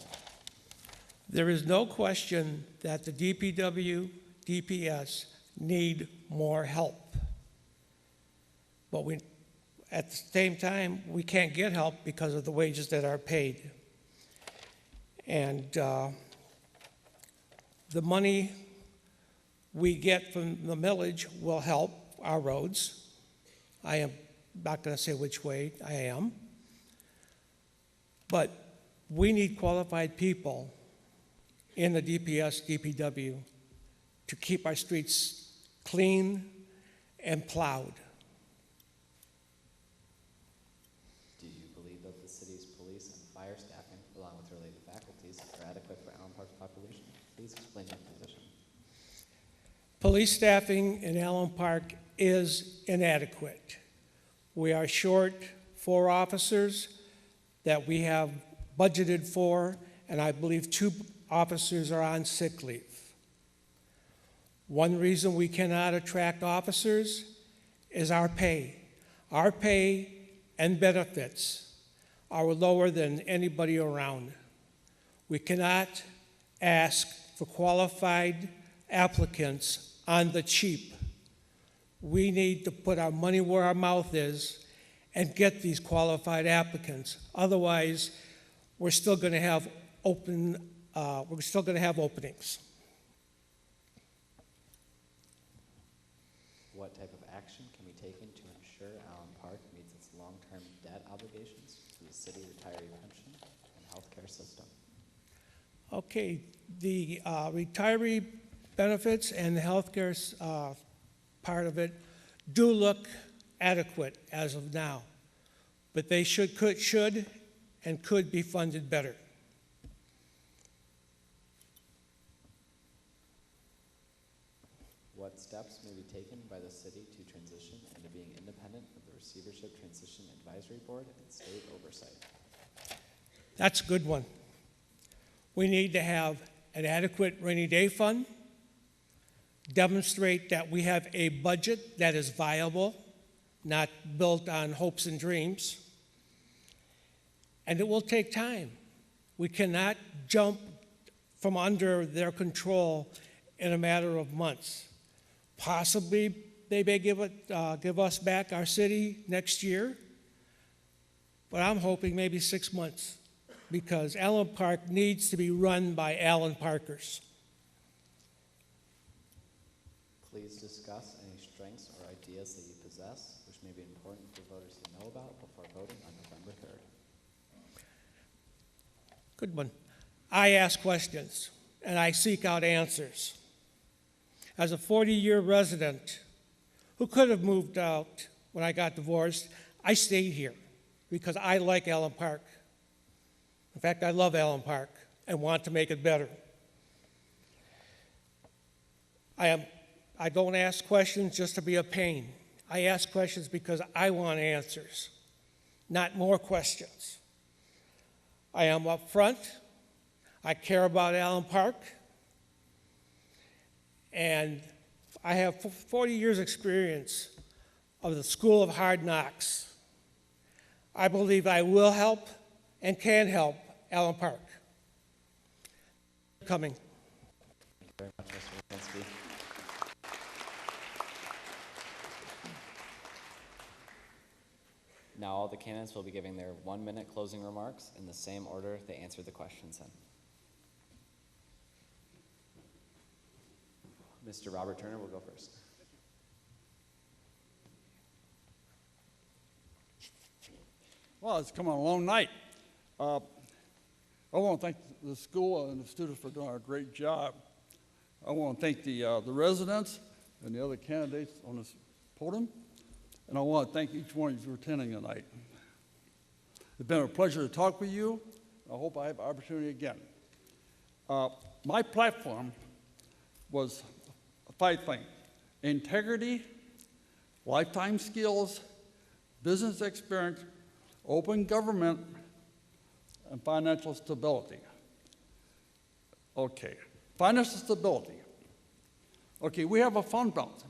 There is no question that the DPW, DPS need more help. But at the same time, we can't get help because of the wages that are paid. And the money we get from the millage will help our roads. I am not going to say which way I am. But we need qualified people in the DPS, DPW to keep our streets clean and plowed. Do you believe that the city's police and fire staffing, along with related faculties, are adequate for Allen Park's population? Please explain your position. Police staffing in Allen Park is inadequate. We are short 4 officers that we have budgeted for, and I believe 2 officers are on sick leave. One reason we cannot attract officers is our pay. Our pay and benefits are lower than anybody around. We cannot ask for qualified applicants on the cheap. We need to put our money where our mouth is and get these qualified applicants. Otherwise, we're still going to have openings. What type of action can be taken to ensure Allen Park meets its long-term debt obligations to the city retiree pension and healthcare system? Okay, the retiree benefits and the healthcare part of it do look adequate as of now, but they should and could be funded better. What steps may be taken by the city to transition into being independent of the Receivership Transition Advisory Board and state oversight? That's a good one. We need to have an adequate rainy day fund, demonstrate that we have a budget that is viable, not built on hopes and dreams. And it will take time. We cannot jump from under their control in a matter of months. Possibly they may give us back our city next year, but I'm hoping maybe 6 months, because Allen Park needs to be run by Allen Parkers. Please discuss any strengths or ideas that you possess, which may be important for voters to know about before voting on November 3rd. Good one. I ask questions, and I seek out answers. As a 40-year resident who could have moved out when I got divorced, I stayed here because I like Allen Park. In fact, I love Allen Park and want to make it better. I don't ask questions just to be a pain. I ask questions because I want answers, not more questions. I am upfront. I care about Allen Park. And I have 40 years experience of the School of Hard Knocks. I believe I will help and can help Allen Park. Coming. Thank you very much, Mr. Lipinski. Now all the candidates will be giving their 1-minute closing remarks in the same order they answered the questions in. Mr. Robert Turner will go first. Well, it's come on a long night. I want to thank the school and the students for doing a great job. I want to thank the residents and the other candidates on this podium. And I want to thank each one of you for attending tonight. It's been a pleasure to talk with you. I hope I have the opportunity again. My platform was 5 things: integrity, lifetime skills, business experience, open government, and financial stability. Okay, financial stability. Okay, we have a fund balance,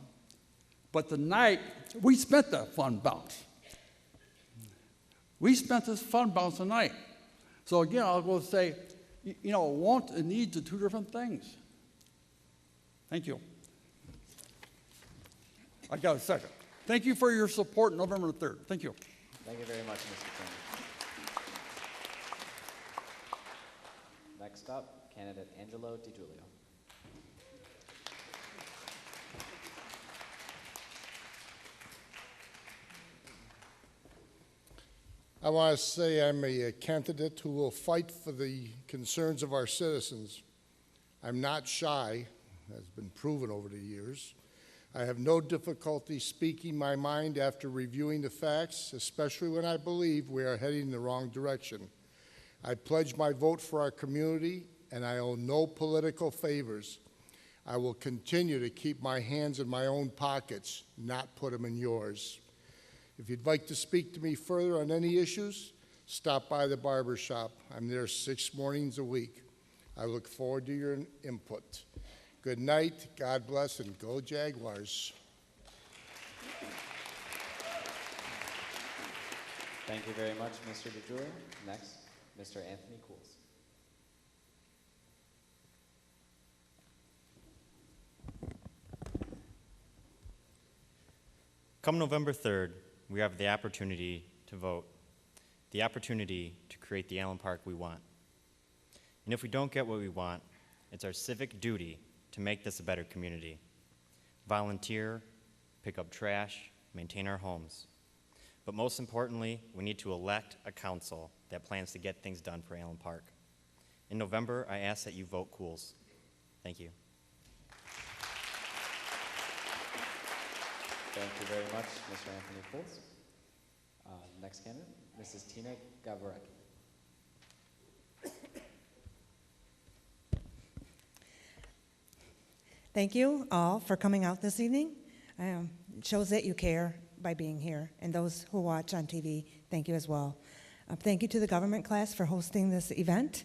but tonight we spent that fund balance. We spent this fund balance tonight. So again, I'll go say, you know, want and needs are 2 different things. Thank you. I got a second. Thank you for your support November 3rd. Thank you. Thank you very much, Mr. Turner. Next up, candidate Angelo DiGiulio. I want to say I'm a candidate who will fight for the concerns of our citizens. I'm not shy, has been proven over the years. I have no difficulty speaking my mind after reviewing the facts, especially when I believe we are heading in the wrong direction. I pledge my vote for our community, and I owe no political favors. I will continue to keep my hands in my own pockets, not put them in yours. If you'd like to speak to me further on any issues, stop by the barber shop. I'm there 6 mornings a week. I look forward to your input. Good night, God bless, and go Jaguars. Thank you very much, Mr. DiGiulio. Next, Mr. Anthony Cools. Come November 3rd, we have the opportunity to vote, the opportunity to create the Allen Park we want. And if we don't get what we want, it's our civic duty to make this a better community. Volunteer, pick up trash, maintain our homes. But most importantly, we need to elect a council that plans to get things done for Allen Park. In November, I ask that you vote Cools. Thank you. Thank you very much, Mr. Anthony Cools. Next candidate, Mrs. Tina Gavarecki. Thank you all for coming out this evening. It shows that you care by being here, and those who watch on TV, thank you as well. Thank you to the government class for hosting this event,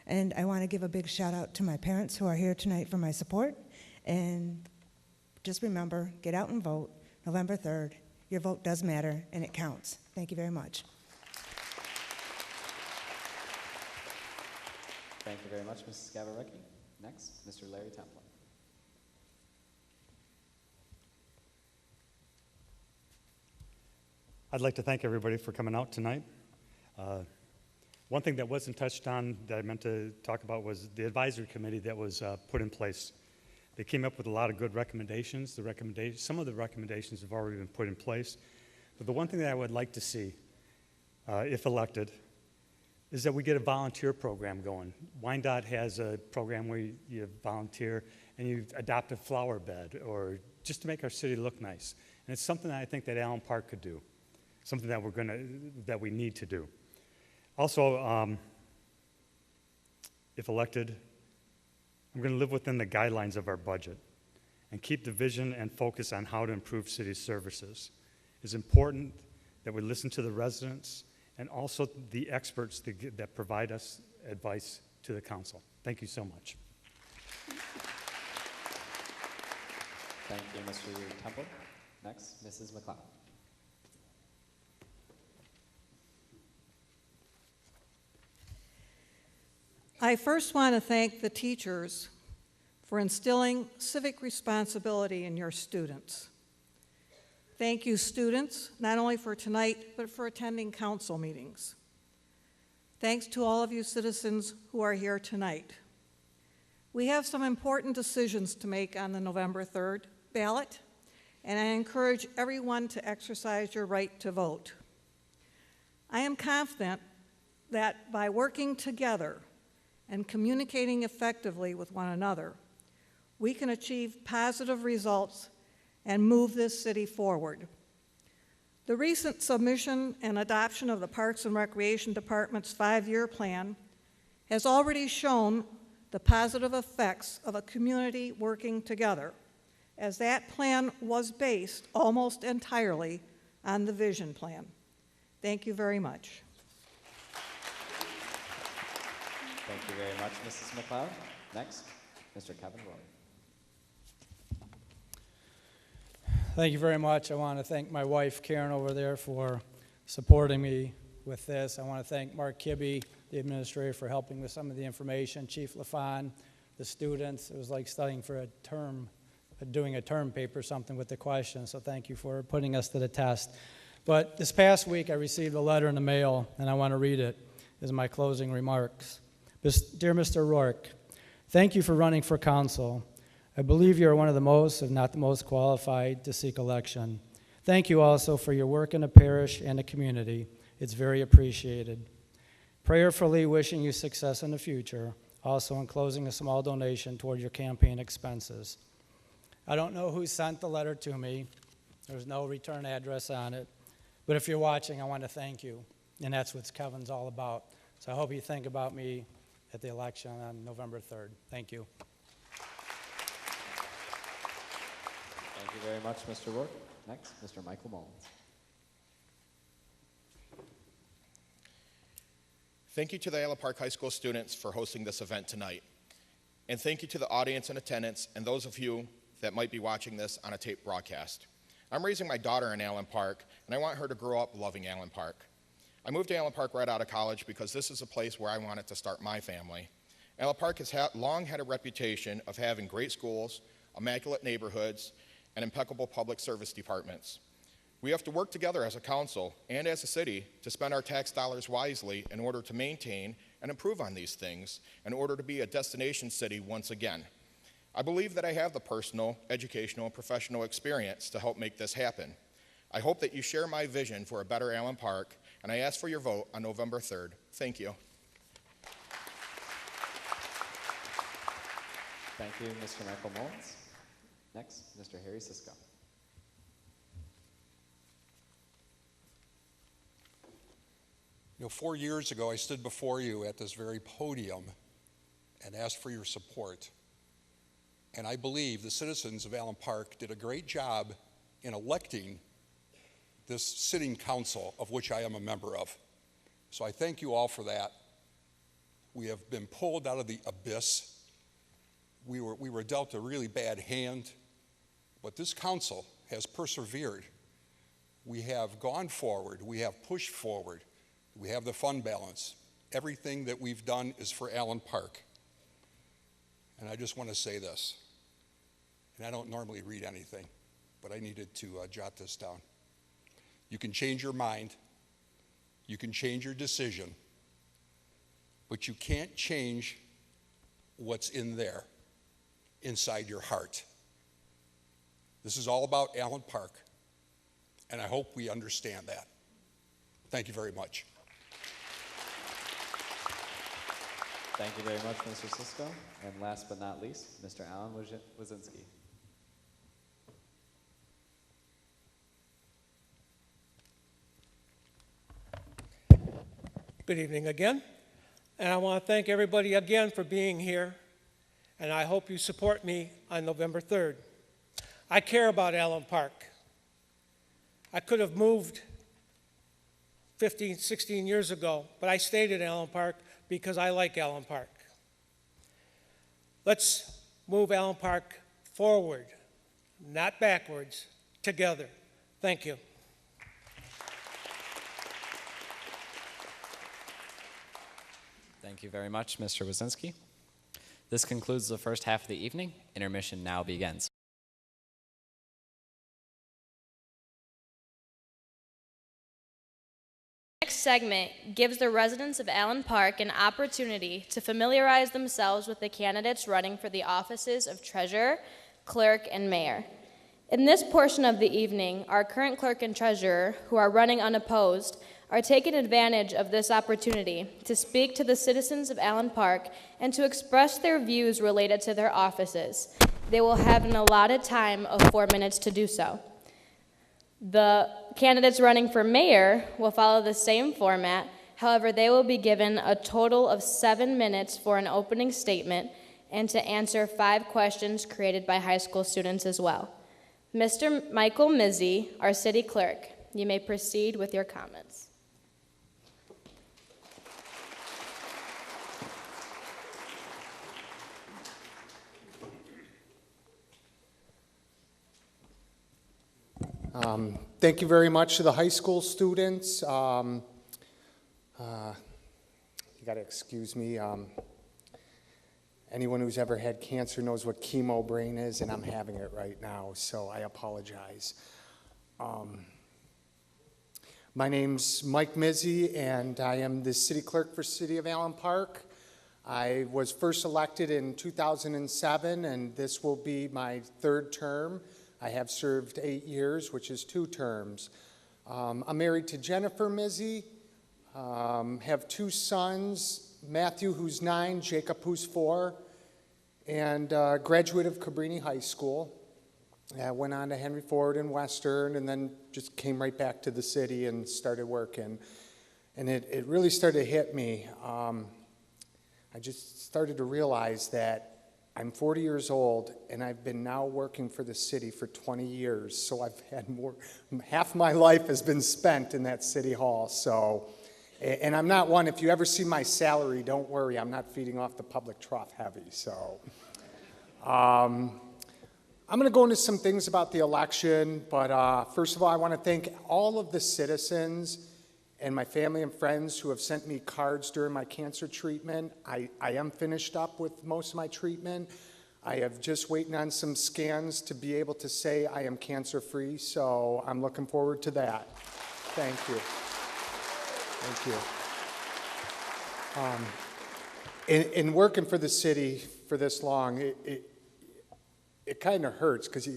and I want to give a big shout out to my parents who are here tonight for my support, and just remember, get out and vote November 3rd. Your vote does matter, and it counts. Thank you very much. Thank you very much, Mrs. Gavarecki. Next, Mr. Larry Templin. I'd like to thank everybody for coming out tonight. One thing that wasn't touched on that I meant to talk about was the advisory committee that was put in place. They came up with a lot of good recommendations. Some of the recommendations have already been put in place. But the one thing that I would like to see, if elected, is that we get a volunteer program going. Wyandotte has a program where you volunteer and you adopt a flower bed, or just to make our city look nice. And it's something that I think that Allen Park could do, something that we need to do. Also, if elected, I'm going to live within the guidelines of our budget and keep the vision and focus on how to improve city services. It's important that we listen to the residents and also the experts that provide us advice to the council. Thank you so much. Thank you, Mr. Temple. Next, Mrs. McLeod. I first want to thank the teachers for instilling civic responsibility in your students. Thank you, students, not only for tonight, but for attending council meetings. Thanks to all of you citizens who are here tonight. We have some important decisions to make on the November 3rd ballot, and I encourage everyone to exercise your right to vote. I am confident that by working together and communicating effectively with one another, we can achieve positive results and move this city forward. The recent submission and adoption of the Parks and Recreation Department's 5-year plan has already shown the positive effects of a community working together, as that plan was based almost entirely on the vision plan. Thank you very much. Thank you very much, Mrs. McLeod. Next, Mr. Kevin Roy. Thank you very much. I want to thank my wife, Karen, over there for supporting me with this. I want to thank Mark Kibbe, the administrator, for helping with some of the information, Chief LaFon, the students. It was like studying for a term, doing a term paper, something with the questions, so thank you for putting us to the test. But this past week, I received a letter in the mail, and I want to read it as my closing remarks. Dear Mr. Rourke, thank you for running for council. I believe you are one of the most, if not the most qualified to seek election. Thank you also for your work in the parish and the community. It's very appreciated. Prayerfully wishing you success in the future, also enclosing a small donation toward your campaign expenses. I don't know who sent the letter to me. There's no return address on it. But if you're watching, I want to thank you. And that's what Kevin's all about. So I hope you think about me at the election on November 3rd. Thank you. Thank you very much, Mr. Rourke. Next, Mr. Michael Mullins. Thank you to the Allen Park High School students for hosting this event tonight. And thank you to the audience in attendance and those of you that might be watching this on a tape broadcast. I'm raising my daughter in Allen Park, and I want her to grow up loving Allen Park. I moved to Allen Park right out of college because this is a place where I wanted to start my family. Allen Park has long had a reputation of having great schools, immaculate neighborhoods, and impeccable public service departments. We have to work together as a council and as a city to spend our tax dollars wisely in order to maintain and improve on these things in order to be a destination city once again. I believe that I have the personal, educational, and professional experience to help make this happen. I hope that you share my vision for a better Allen Park, and I ask for your vote on November 3rd. Thank you. Thank you, Mr. Michael Mullins. Next, Mr. Harry Sisko. You know, 4 years ago, I stood before you at this very podium and asked for your support. And I believe the citizens of Allen Park did a great job in electing this sitting council, of which I am a member of. So I thank you all for that. We have been pulled out of the abyss. We were dealt a really bad hand, but this council has persevered. We have gone forward. We have pushed forward. We have the fund balance. Everything that we've done is for Allen Park. And I just want to say this, and I don't normally read anything, but I needed to jot this down. You can change your mind, you can change your decision, but you can't change what's in there, inside your heart. This is all about Allen Park, and I hope we understand that. Thank you very much. Thank you very much, Mr. Sisko. And last but not least, Mr. Alan Wazinski. Good evening again. And I want to thank everybody again for being here. And I hope you support me on November 3rd. I care about Allen Park. I could have moved 15, 16 years ago, but I stayed at Allen Park because I like Allen Park. Let's move Allen Park forward, not backwards, together. Thank you. Thank Thank you very much, Mr. Wazinski. This concludes the first half of the evening. Intermission now begins. Next segment gives the residents of Allen Park an opportunity to familiarize themselves with the candidates running for the offices of treasurer, clerk, and mayor. In this portion of the evening, our current clerk and treasurer, who are running unopposed, are taking advantage of this opportunity to speak to the citizens of Allen Park and to express their views related to their offices. They will have an allotted time of 4 minutes to do so. The candidates running for mayor will follow the same format. However, they will be given a total of 7 minutes for an opening statement and to answer 5 questions created by high school students as well. Mr. Michael Mizzi, our city clerk, you may proceed with your comments. Thank you very much to the high school students. You got to excuse me. Anyone who's ever had cancer knows what chemo brain is, and I'm having it right now, so I apologize. My name's Mike Mizzi, and I am the city clerk for City of Allen Park. I was first elected in 2007, and this will be my 3rd term. I have served 8 years, which is 2 terms. I'm married to Jennifer Mizzi, have 2 sons, Matthew, who's 9, Jacob, who's 4, and graduate of Cabrini High School. I went on to Henry Ford and Western, and then just came right back to the city and started working. And it really started to hit me. I just started to realize that I'm 40 years old, and I've been now working for the city for 20 years, so I've had half my life has been spent in that city hall, so, and I'm not one, if you ever see my salary, don't worry, I'm not feeding off the public trough heavy, so. I'm going to go into some things about the election, but first of all, I want to thank all of the citizens and my family and friends who have sent me cards during my cancer treatment. I am finished up with most of my treatment. I have just waiting on some scans to be able to say I am cancer-free, so I'm looking forward to that. Thank you. Thank you. In working for the city for this long, it kind of hurts because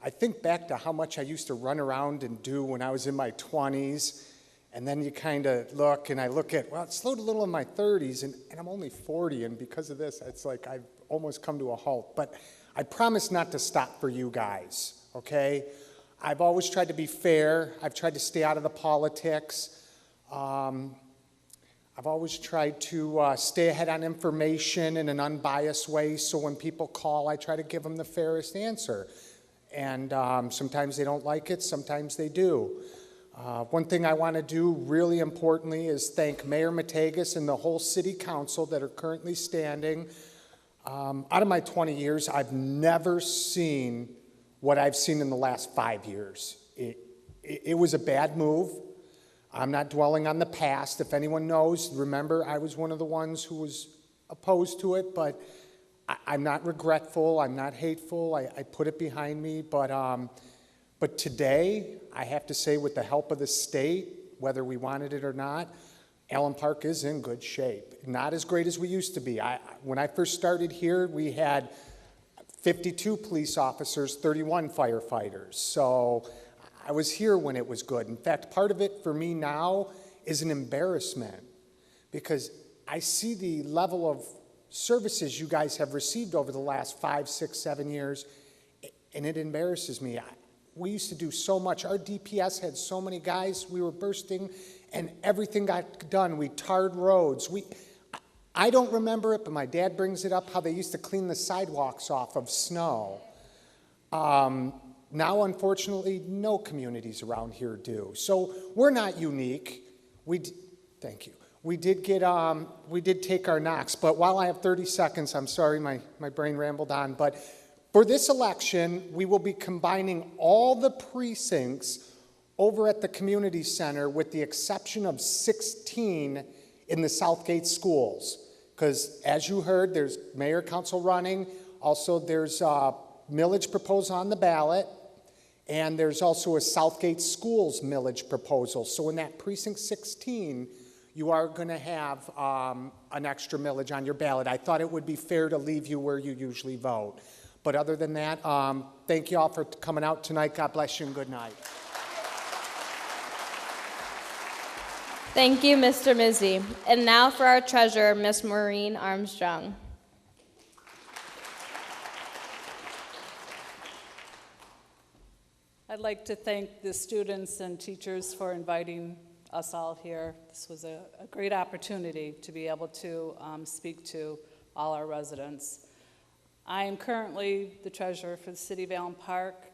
I think back to how much I used to run around and do when I was in my 20s. And then you kind of look, and I look at, well, it slowed a little in my 30s, and I'm only 40, and because of this, it's like I've almost come to a halt. But I promise not to stop for you guys, okay? I've always tried to be fair. I've tried to stay out of the politics. I've always tried to stay ahead on information in an unbiased way, so when people call, I try to give them the fairest answer. And sometimes they don't like it, sometimes they do. One thing I want to do really importantly is thank Mayor Mategas and the whole city council that are currently standing. Out of my 20 years, I've never seen what I've seen in the last 5 years. It was a bad move. I'm not dwelling on the past. If anyone knows, remember I was one of the ones who was opposed to it, but I'm not regretful. I'm not hateful. I put it behind me, but today, I have to say with the help of the state, whether we wanted it or not, Allen Park is in good shape. Not as great as we used to be. When I first started here, we had 52 police officers, 31 firefighters. So I was here when it was good. In fact, part of it for me now is an embarrassment because I see the level of services you guys have received over the last 5, 6, 7 years, and it embarrasses me. We used to do so much. Our DPS had so many guys. We were bursting, and everything got done. We tarred roads. I don't remember it, but my dad brings it up, how they used to clean the sidewalks off of snow. Now, unfortunately, no communities around here do. So we're not unique. Thank you. We did take our knocks, but while I have 30 seconds, I'm sorry, my brain rambled on, but for this election, we will be combining all the precincts over at the community center with the exception of 16 in the Southgate schools. Because as you heard, there's mayor council running. Also, there's a millage proposal on the ballot. And there's also a Southgate Schools millage proposal. So in that precinct 16, you are going to have an extra millage on your ballot. I thought it would be fair to leave you where you usually vote. But other than that, thank you all for coming out tonight. God bless you and good night. Thank you, Mr. Mizzi. And now for our treasurer, Miss Maureen Armstrong. I'd like to thank the students and teachers for inviting us all here. This was a great opportunity to be able to speak to all our residents. I am currently the treasurer for the City of Allen Park.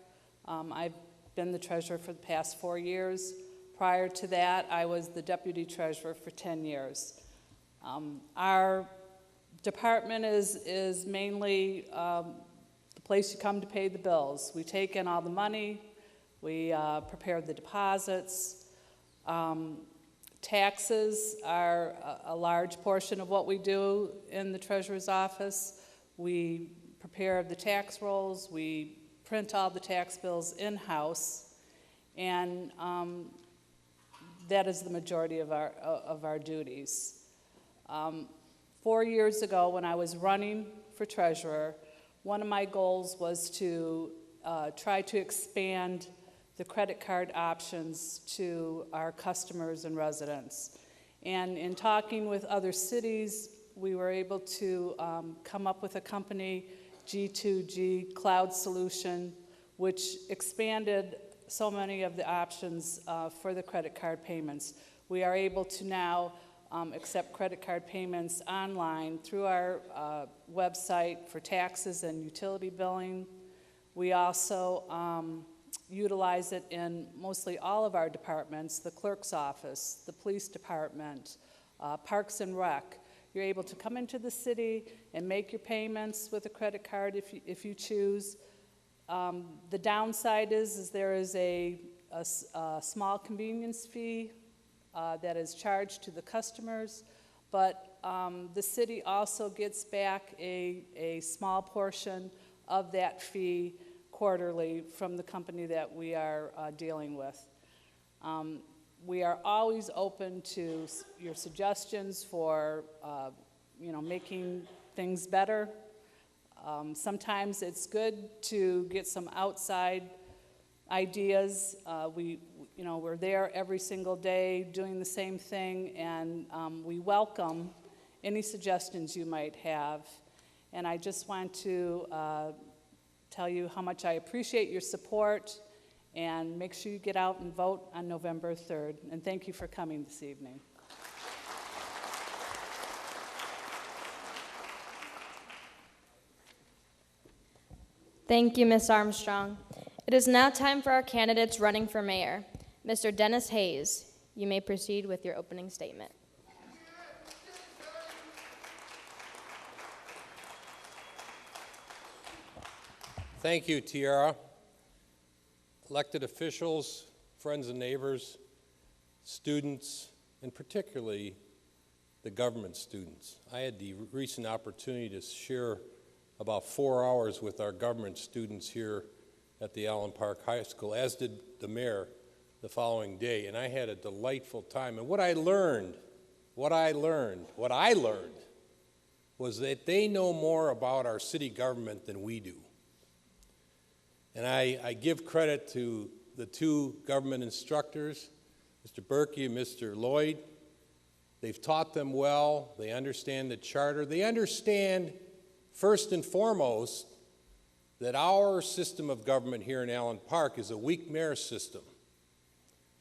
I've been the treasurer for the past 4 years. Prior to that, I was the deputy treasurer for 10 years. Our department is mainly the place you come to pay the bills. We take in all the money. We prepare the deposits. Taxes are a large portion of what we do in the treasurer's office. We prepare the tax rolls. We print all the tax bills in-house. And that is the majority of our duties. 4 years ago, when I was running for treasurer, one of my goals was to try to expand the credit card options to our customers and residents. And in talking with other cities, we were able to come up with a company, G2G Cloud Solution, which expanded so many of the options for the credit card payments. We are able to now accept credit card payments online through our website for taxes and utility billing. We also utilize it in mostly all of our departments, the clerk's office, the police department, Parks and Rec. You're able to come into the city and make your payments with a credit card if you choose. The downside is there is a small convenience fee that is charged to the customers, but the city also gets back a small portion of that fee quarterly from the company that we are dealing with. We are always open to your suggestions for making things better. Sometimes it's good to get some outside ideas. We're there every single day doing the same thing, and we welcome any suggestions you might have. And I just want to tell you how much I appreciate your support, and make sure you get out and vote on November 3rd. And thank you for coming this evening. Thank you, Ms. Armstrong. It is now time for our candidates running for mayor. Mr. Dennis Hayes, you may proceed with your opening statement. Thank you, Tiara. Elected officials, friends and neighbors, students, and particularly the government students. I had the recent opportunity to share about 4 hours with our government students here at the Allen Park High School, as did the mayor the following day, and I had a delightful time. And what I learned was that they know more about our city government than we do. And I give credit to the two government instructors, Mr. Berkey and Mr. Lloyd. They've taught them well. They understand the charter. They understand, first and foremost, that our system of government here in Allen Park is a weak mayor system.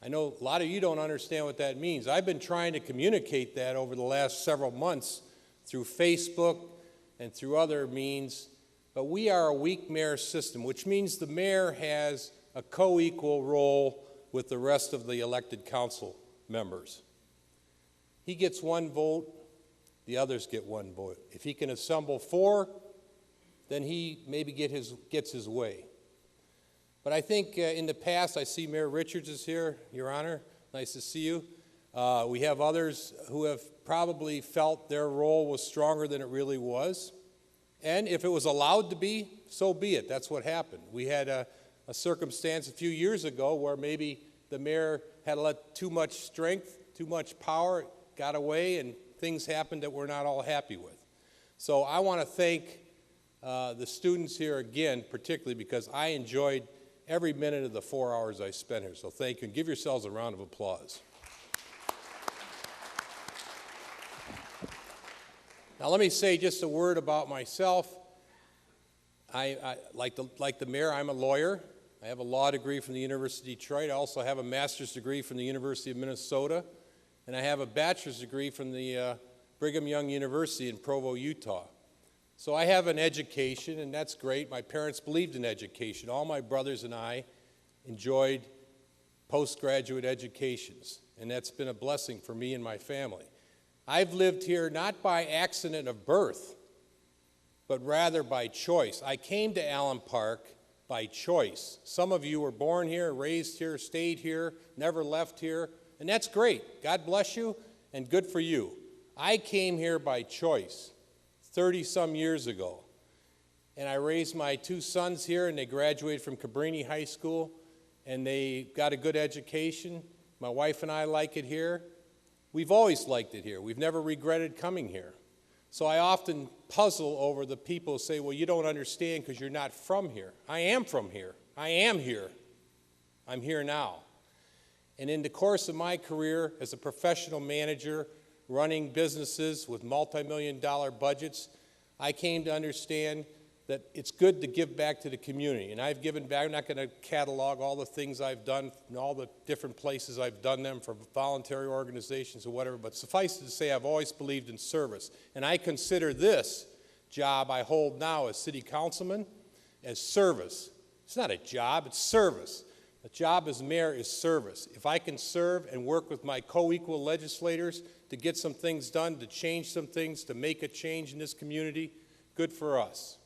I know a lot of you don't understand what that means. I've been trying to communicate that over the last several months through Facebook and through other means. But we are a weak mayor system, which means the mayor has a co-equal role with the rest of the elected council members. He gets one vote, the others get one vote. If he can assemble 4, then he maybe gets his way. But I think in the past, I see Mayor Richards is here, Your Honor. Nice to see you. We have others who have probably felt their role was stronger than it really was. And if it was allowed to be, so be it. That's what happened. We had a circumstance a few years ago where maybe the mayor had let too much strength, too much power, got away, and things happened that we're not all happy with. So I want to thank the students here again, particularly because I enjoyed every minute of the 4 hours I spent here. So thank you, and give yourselves a round of applause. Now let me say just a word about myself. I like the mayor, I'm a lawyer. I have a law degree from the University of Detroit. I also have a master's degree from the University of Minnesota. And I have a bachelor's degree from the Brigham Young University in Provo, Utah. So I have an education, and that's great. My parents believed in education. All my brothers and I enjoyed postgraduate educations, and that's been a blessing for me and my family. I've lived here not by accident of birth, but rather by choice. I came to Allen Park by choice. Some of you were born here, raised here, stayed here, never left here, and that's great. God bless you, and good for you. I came here by choice 30-some years ago, and I raised my two sons here, and they graduated from Cabrini High School, and they got a good education. My wife and I like it here. We've always liked it here. We've never regretted coming here. So I often puzzle over the people who say, well, you don't understand because you're not from here. I am from here. I am here. I'm here now. And in the course of my career as a professional manager running businesses with multi-million-dollar budgets, I came to understand that it's good to give back to the community. And I've given back. I'm not going to catalog all the things I've done and all the different places I've done them for voluntary organizations or whatever, but suffice it to say I've always believed in service. And I consider this job I hold now as city councilman as service. It's not a job, it's service. A job as mayor is service. If I can serve and work with my co-equal legislators to get some things done, to change some things, to make a change in this community, good for us.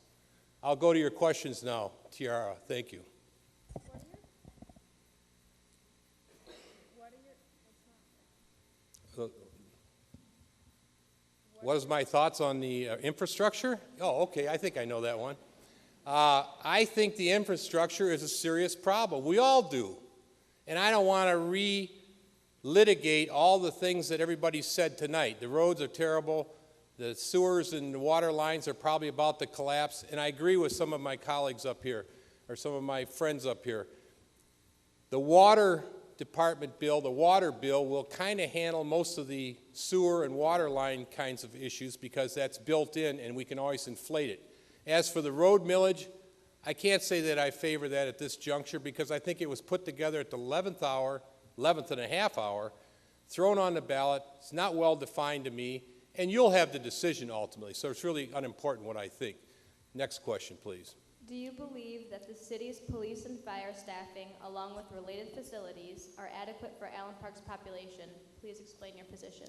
I'll go to your questions now, Tiara. Thank you. What is my thoughts on the infrastructure? Oh, okay, I think I know that one. I think the infrastructure is a serious problem. We all do. And I don't want to re-litigate all the things that everybody said tonight. The roads are terrible. The sewers and the water lines are probably about to collapse. And I agree with some of my colleagues up here, or some of my friends up here. The water department bill, the water bill, will kind of handle most of the sewer and water line kinds of issues because that's built in and we can always inflate it. As for the road millage, I can't say that I favor that at this juncture because I think it was put together at the 11th hour, 11th and a half hour, thrown on the ballot. It's not well defined to me, and you'll have the decision ultimately, so it's really unimportant what I think. Next question, please. Do you believe that the city's police and fire staffing, along with related facilities, are adequate for Allen Park's population? Please explain your position.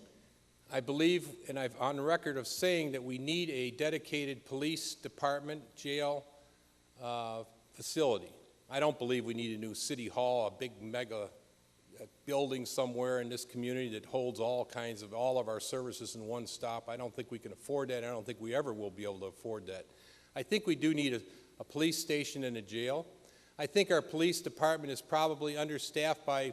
I believe, and I've on record of saying that we need a dedicated police department, jail facility. I don't believe we need a new city hall, a big mega building somewhere in this community that holds all of our services in one stop. I don't think we can afford that. I don't think we ever will be able to afford that. I think we do need a police station and a jail. I think our police department is probably understaffed by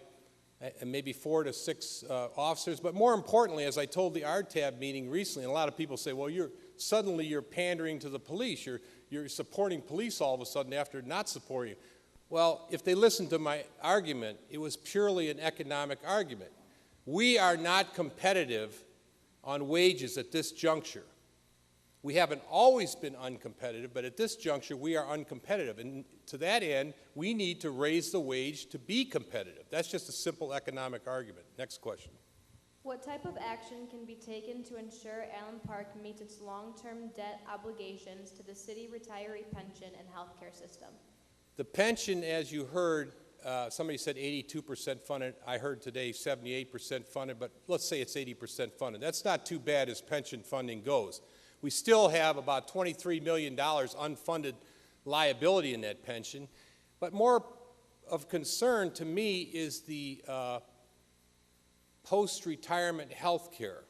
maybe 4 to 6 officers, but more importantly, as I told the RTAB meeting recently, and a lot of people say, well, suddenly you're pandering to the police, you're supporting police all of a sudden after not supporting. Well, if they listened to my argument, it was purely an economic argument. We are not competitive on wages at this juncture. We haven't always been uncompetitive, but at this juncture, we are uncompetitive. And to that end, we need to raise the wage to be competitive. That's just a simple economic argument. Next question. What type of action can be taken to ensure Allen Park meets its long-term debt obligations to the city retiree pension and health care system? The pension, as you heard, somebody said 82% funded. I heard today 78% funded, but let's say it's 80% funded. That's not too bad as pension funding goes. We still have about $23 million unfunded liability in that pension. But more of concern to me is the post-retirement health care.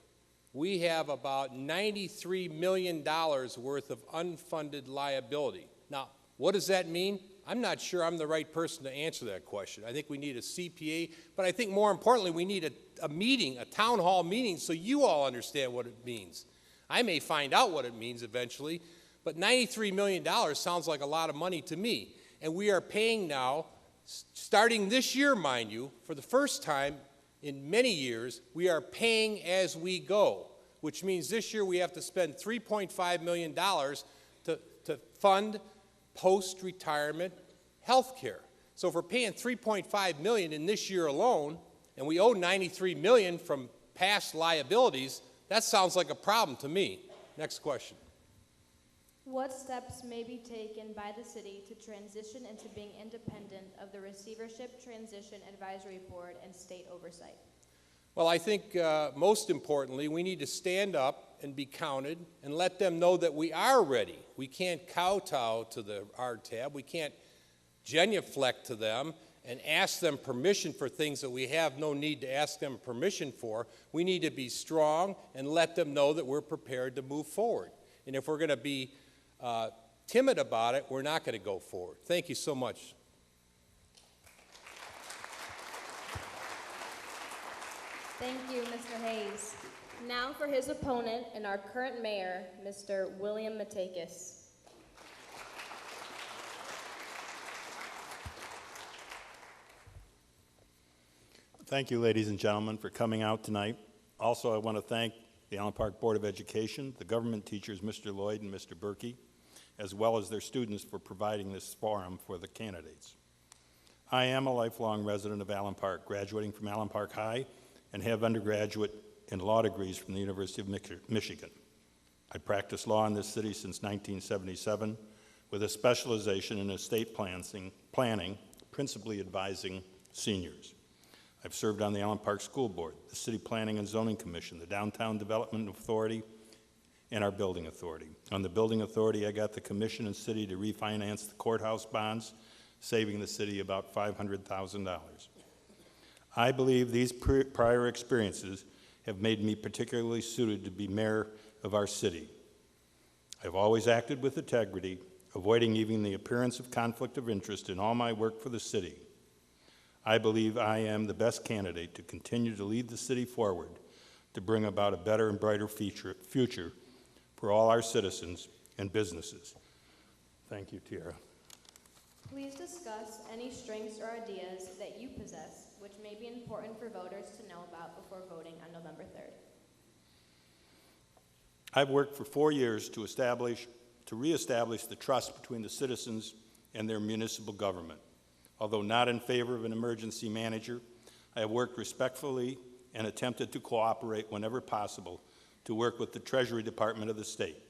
We have about $93 million worth of unfunded liability. Now, what does that mean? I'm not sure I'm the right person to answer that question. I think we need a CPA, but I think more importantly, we need a meeting, a town hall meeting, so you all understand what it means. I may find out what it means eventually, but $93 million sounds like a lot of money to me. And we are paying now, starting this year, mind you, for the first time in many years, we are paying as we go, which means this year we have to spend $3.5 million to fund post-retirement health care. So if we're paying $3.5 million in this year alone, and we owe $93 million from past liabilities, that sounds like a problem to me. Next question. What steps may be taken by the city to transition into being independent of the Receivership Transition Advisory Board and state oversight? Well, I think most importantly, we need to stand up and be counted and let them know that we are ready. We can't kowtow to the RTAB. We can't genuflect to them and ask them permission for things that we have no need to ask them permission for. We need to be strong and let them know that we're prepared to move forward. And if we're going to be timid about it, we're not going to go forward. Thank you so much. Thank you, Mr. Hayes. Now for his opponent and our current mayor, Mr. William Matakis. Thank you, ladies and gentlemen, for coming out tonight. Also, I want to thank the Allen Park Board of Education, the government teachers, Mr. Lloyd and Mr. Berkey, as well as their students for providing this forum for the candidates. I am a lifelong resident of Allen Park, graduating from Allen Park High and have undergraduate and law degrees from the University of Michigan. I practiced law in this city since 1977 with a specialization in estate planning, principally advising seniors. I've served on the Allen Park School Board, the City Planning and Zoning Commission, the Downtown Development Authority, and our Building Authority. On the Building Authority, I got the commission and city to refinance the courthouse bonds, saving the city about $500,000. I believe these prior experiences have made me particularly suited to be mayor of our city. I've always acted with integrity, avoiding even the appearance of conflict of interest in all my work for the city. I believe I am the best candidate to continue to lead the city forward to bring about a better and brighter future for all our citizens and businesses. Thank you, Tiara. Please discuss any strengths or ideas that you possess which may be important for voters to know about before voting on November 3rd. I've worked for 4 years to reestablish the trust between the citizens and their municipal government. Although not in favor of an emergency manager, I have worked respectfully and attempted to cooperate whenever possible to work with the Treasury Department of the state.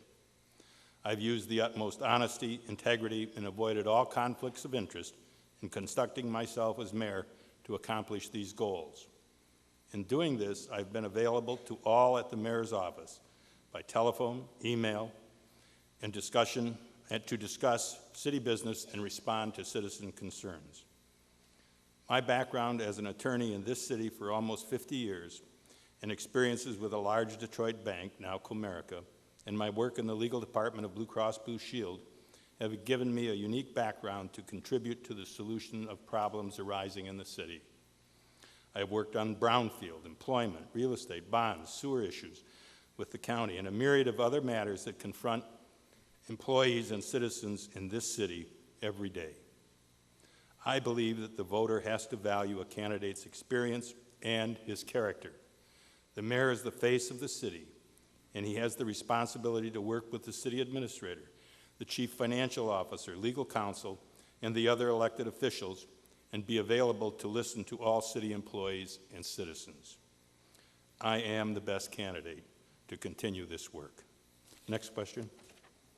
I've used the utmost honesty, integrity, and avoided all conflicts of interest in conducting myself as mayor to accomplish these goals. In doing this, I've been available to all at the mayor's office by telephone, email, and to discuss city business and respond to citizen concerns. My background as an attorney in this city for almost 50 years and experiences with a large Detroit bank, now Comerica, and my work in the legal department of Blue Cross Blue Shield have given me a unique background to contribute to the solution of problems arising in the city. I have worked on brownfield, employment, real estate, bonds, sewer issues with the county, and a myriad of other matters that confront employees and citizens in this city every day. I believe that the voter has to value a candidate's experience and his character. The mayor is the face of the city, and he has the responsibility to work with the city administrator, the chief financial officer, legal counsel, and the other elected officials, and be available to listen to all city employees and citizens. I am the best candidate to continue this work. Next question.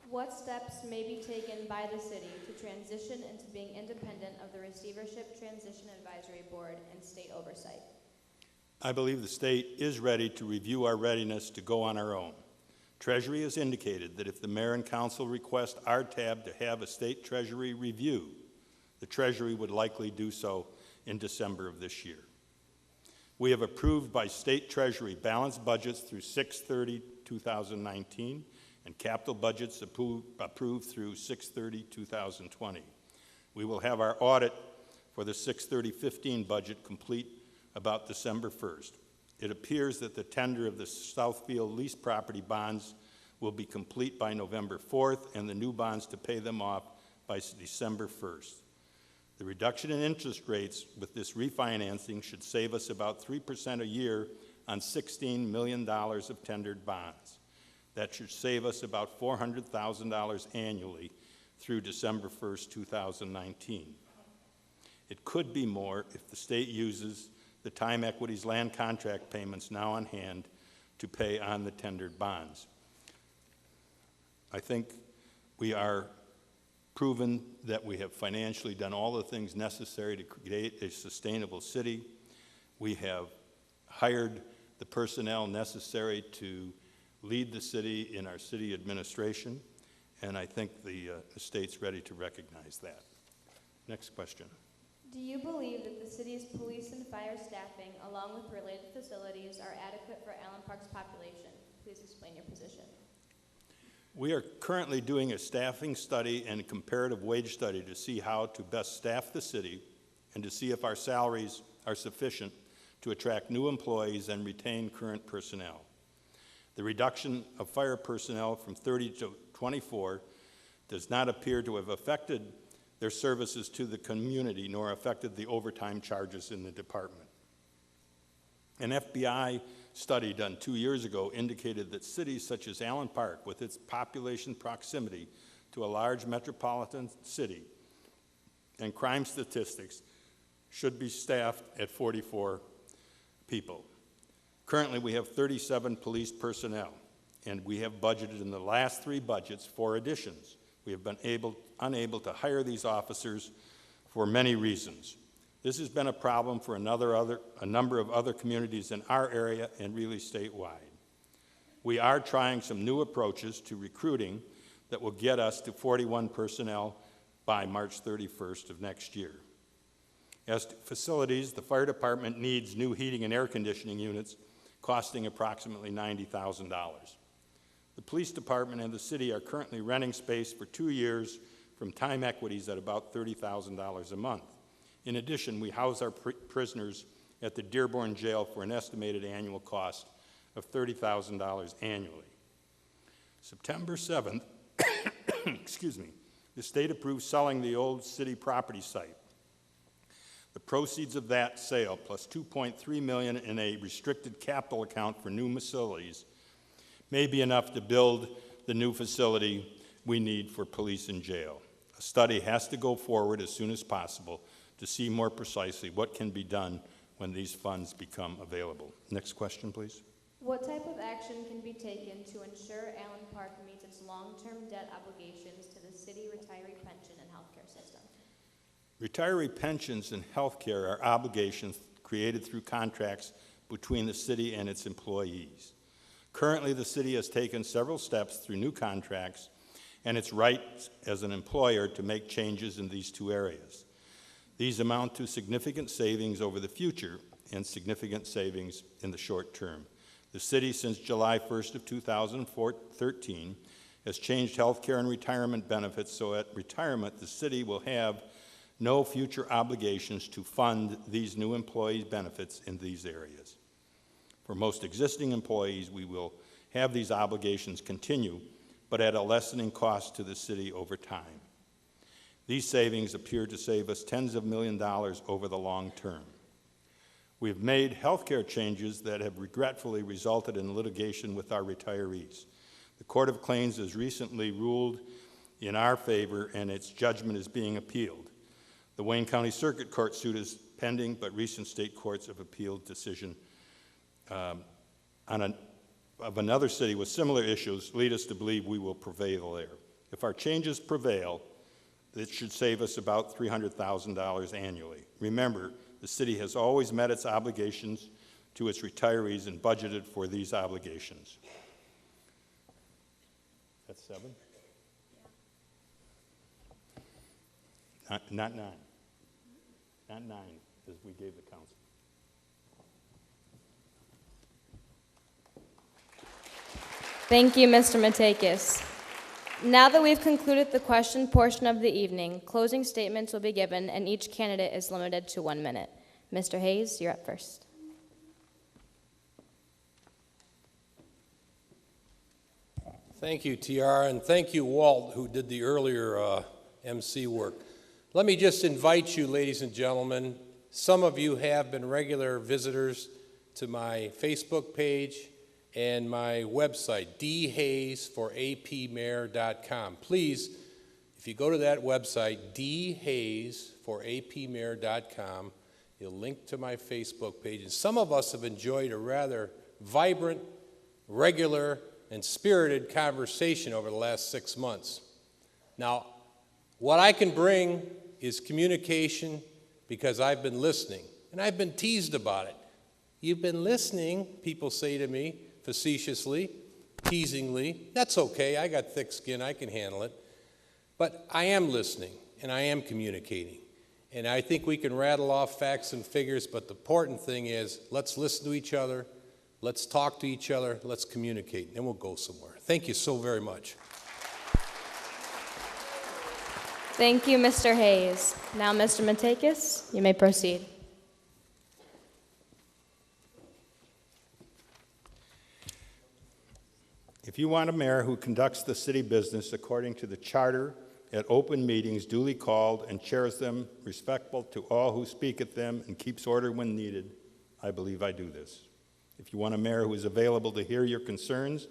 What steps may be taken by the city to transition into being independent of the Receivership Transition Advisory Board and state oversight? I believe the state is ready to review our readiness to go on our own. Treasury has indicated that if the mayor and council request RTAB to have a state treasury review, the Treasury would likely do so in December of this year. We have approved by state treasury balanced budgets through 6/30/2019 and capital budgets approved through 6/30/2020. We will have our audit for the 6/30/15 budget complete about December 1st. It appears that the tender of the Southfield lease property bonds will be complete by November 4th and the new bonds to pay them off by December 1st. The reduction in interest rates with this refinancing should save us about 3% a year on $16 million of tendered bonds. That should save us about $400,000 annually through December 1st, 2019. It could be more if the state uses the Time Equities land contract payments now on hand to pay on the tendered bonds. I think we are proven that we have financially done all the things necessary to create a sustainable city. We have hired the personnel necessary to lead the city in our city administration, and I think the state's ready to recognize that. Next question. Do you believe that the city's police and fire staffing, along with related facilities, are adequate for Allen Park's population? Please explain your position. We are currently doing a staffing study and a comparative wage study to see how to best staff the city and to see if our salaries are sufficient to attract new employees and retain current personnel. The reduction of fire personnel from 30 to 24 does not appear to have affected their services to the community nor affected the overtime charges in the department. An FBI study done 2 years ago indicated that cities such as Allen Park, with its population proximity to a large metropolitan city and crime statistics, should be staffed at 44 people. Currently, we have 37 police personnel, and we have budgeted in the last 3 budgets for additions. We have been unable to hire these officers for many reasons. This has been a problem for a number of other communities in our area and really statewide. We are trying some new approaches to recruiting that will get us to 41 personnel by March 31st of next year. As to facilities, the fire department needs new heating and air conditioning units costing approximately $90,000. The police department and the city are currently renting space for 2 years from Time Equities at about $30,000 a month. In addition, we house our prisoners at the Dearborn Jail for an estimated annual cost of $30,000 annually. September 7th, excuse me, the state approved selling the old city property site. The proceeds of that sale, plus $2.3 million in a restricted capital account for new facilities, may be enough to build the new facility we need for police and jail. A study has to go forward as soon as possible to see more precisely what can be done when these funds become available. Next question, please. What type of action can be taken to ensure Allen Park meets its long-term debt obligations to the city retiree pension and healthcare system? Retiree pensions and health care are obligations created through contracts between the city and its employees. Currently, the city has taken several steps through new contracts and its right as an employer to make changes in these 2 areas. These amount to significant savings over the future and significant savings in the short term. The city, since July 1st of 2013, has changed health care and retirement benefits, so at retirement, the city will have no future obligations to fund these new employees' benefits in these areas. For most existing employees, we will have these obligations continue, but at a lessening cost to the city over time. These savings appear to save us tens of millions of dollars over the long term. We've made health care changes that have regretfully resulted in litigation with our retirees. The Court of Claims has recently ruled in our favor, and its judgment is being appealed. The Wayne County Circuit Court suit is pending, but recent state courts have appealed decision of another city with similar issues lead us to believe we will prevail there. If our changes prevail, it should save us about $300,000 annually. Remember, the city has always met its obligations to its retirees and budgeted for these obligations. That's 7? Not 9. Not 9, as we gave the council. Thank you, Mr. Matakis. Now that we've concluded the question portion of the evening, closing statements will be given, and each candidate is limited to 1 minute. Mr. Hayes, you're up first. Thank you, TR, and thank you, Walt, who did the earlier MC work. Let me just invite you, ladies and gentlemen. Some of you have been regular visitors to my Facebook page and my website, dhayesforapmayor.com. Please, if you go to that website, dhayesforapmayor.com, you'll link to my Facebook page. And some of us have enjoyed a rather vibrant, regular, and spirited conversation over the last 6 months. Now, what I can bring is communication because I've been listening, and I've been teased about it. You've been listening, people say to me, facetiously, teasingly. That's okay, I got thick skin, I can handle it. But I am listening, and I am communicating. And I think we can rattle off facts and figures, but the important thing is, let's listen to each other, let's talk to each other, let's communicate, and we'll go somewhere. Thank you so very much. Thank you, Mr. Hayes. Now, Mr. Matakis, you may proceed. If you want a mayor who conducts the city business according to the charter at open meetings duly called and chairs them, respectful to all who speak at them, and keeps order when needed, I believe I do this. If you want a mayor who is available to hear your concerns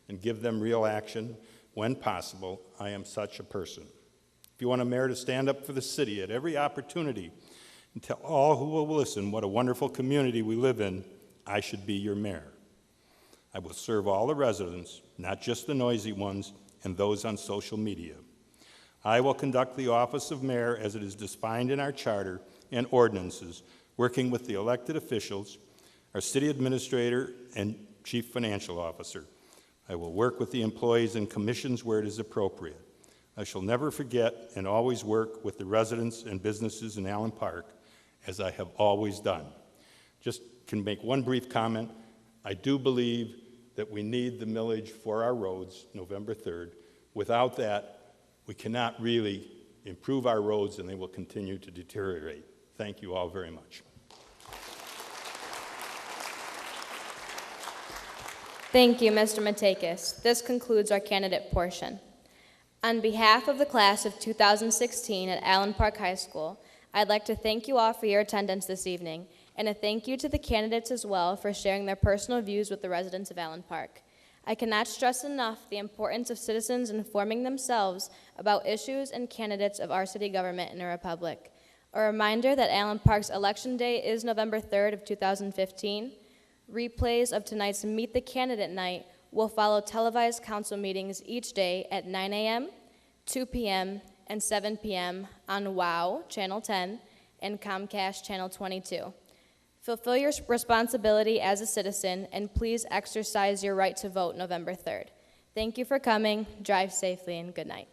and give them real action when possible, I am such a person. If you want a mayor to stand up for the city at every opportunity and tell all who will listen what a wonderful community we live in, I should be your mayor. I will serve all the residents, not just the noisy ones and those on social media. I will conduct the office of mayor as it is defined in our charter and ordinances, working with the elected officials, our city administrator, and chief financial officer. I will work with the employees and commissions where it is appropriate. I shall never forget and always work with the residents and businesses in Allen Park, as I have always done. Just can make one brief comment. I do believe that we need the millage for our roads November 3rd. Without that, we cannot really improve our roads, and they will continue to deteriorate. Thank you all very much. Thank you, Mr. Matakis. This concludes our candidate portion. On behalf of the class of 2016 at Allen Park High School, I'd like to thank you all for your attendance this evening, and a thank you to the candidates as well for sharing their personal views with the residents of Allen Park. I cannot stress enough the importance of citizens informing themselves about issues and candidates of our city government in a republic. A reminder that Allen Park's election day is November 3rd of 2015. Replays of tonight's Meet the Candidate Night will follow televised council meetings each day at 9 a.m., 2 p.m., and 7 p.m. on WOW, Channel 10, and Comcast, Channel 22. Fulfill your responsibility as a citizen, and please exercise your right to vote November 3rd. Thank you for coming. Drive safely, and good night.